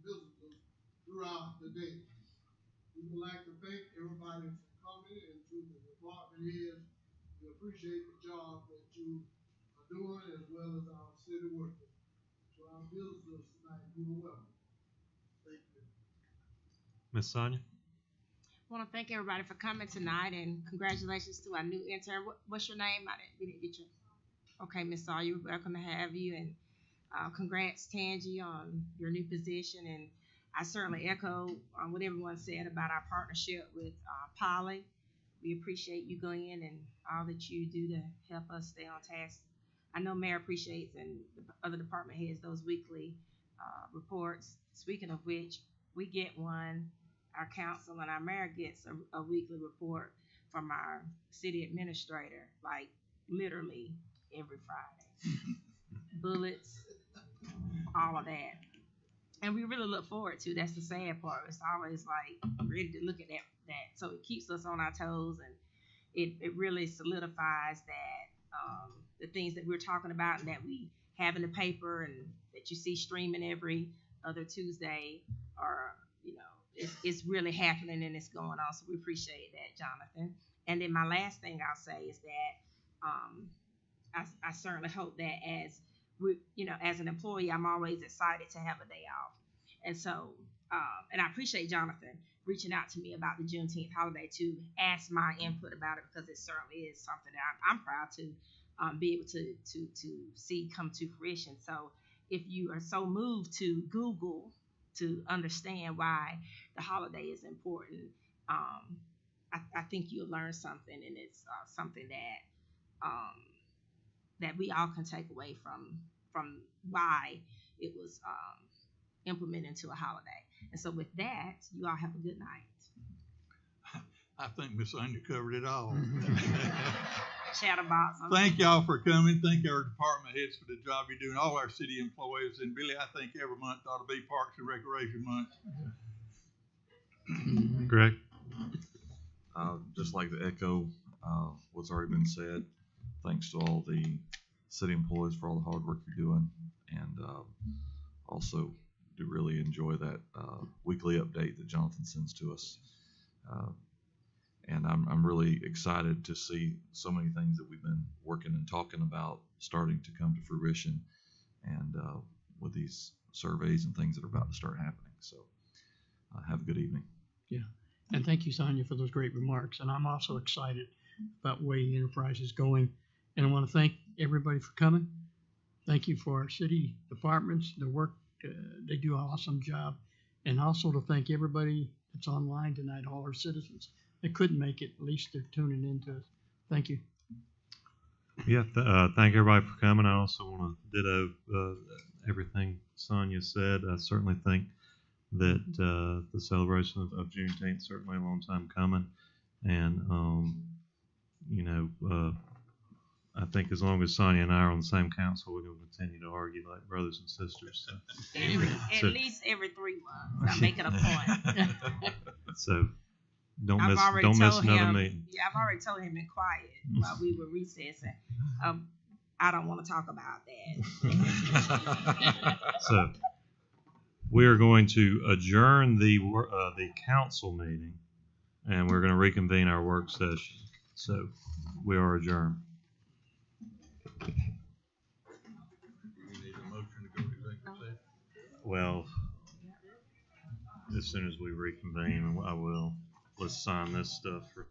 visitors throughout the day. We would like to thank everybody for coming, and to the department heads, we appreciate the job that you are doing as well as our city workers. To our visitors tonight, you are welcome. Thank you. Ms. Sonia? I want to thank everybody for coming tonight, and congratulations to our new intern. What's your name? We didn't get you. Okay, Ms. Sawyer, we're welcome to have you, and congrats, Tangi, on your new position. And I certainly echo what everyone said about our partnership with Polly. We appreciate you going in and all that you do to help us stay on task. I know Mayor appreciates, and the other department heads, those weekly reports. Speaking of which, we get one. Our council and our mayor gets a weekly report from our city administrator, like literally every Friday. Bullets, all of that. And we really look forward to, that's the sad part. It's always like ready to look at that. So it keeps us on our toes, and it really solidifies that the things that we're talking about and that we have in the paper and that you see streaming every other Tuesday are, it's really happening and it's going on. So we appreciate that, Jonathan. And then my last thing I'll say is that I certainly hope that as an employee, I'm always excited to have a day off. And so, and I appreciate Jonathan reaching out to me about the Juneteenth holiday to ask my input about it, because it certainly is something that I'm proud to be able to see come to fruition. So if you are so moved to Google to understand why the holiday is important, I think you'll learn something, and it's something that we all can take away from why it was implemented into a holiday. And so with that, you all have a good night. I think Miss Sonia covered it all. Chatterbox. Thank y'all for coming. Thank our department heads for the job you're doing, all our city employees. And Billy, I think every month ought to be Parks and Recreation Month. Greg? Just like to echo what's already been said. Thanks to all the city employees for all the hard work you're doing, and also do really enjoy that weekly update that Jonathan sends to us. And I'm really excited to see so many things that we've been working and talking about starting to come to fruition, and with these surveys and things that are about to start happening. So have a good evening. Yeah. And thank you, Sonia, for those great remarks. And I'm also excited about Wayne Enterprise is going. And I want to thank everybody for coming. Thank you for our city departments, their work. They do an awesome job. And also to thank everybody that's online tonight, all our citizens that couldn't make it. At least they're tuning in to us. Thank you. Yeah, thank everybody for coming. I also want to ditto everything Sonia said. I certainly think that the celebration of Juneteenth is certainly a long time coming, and I think as long as Sonia and I are on the same council, we're going to continue to argue like brothers and sisters. So. At least every 3 months, I make it a point. So don't I've miss already don't miss told another him- meeting. Yeah, I've already told him in quiet while we were recessing. I don't want to talk about that. So we are going to adjourn the council meeting, and we're going to reconvene our work session. So we are adjourned. We need a motion to go to executive session. Well, as soon as we reconvene, I will. Let's sign this stuff for.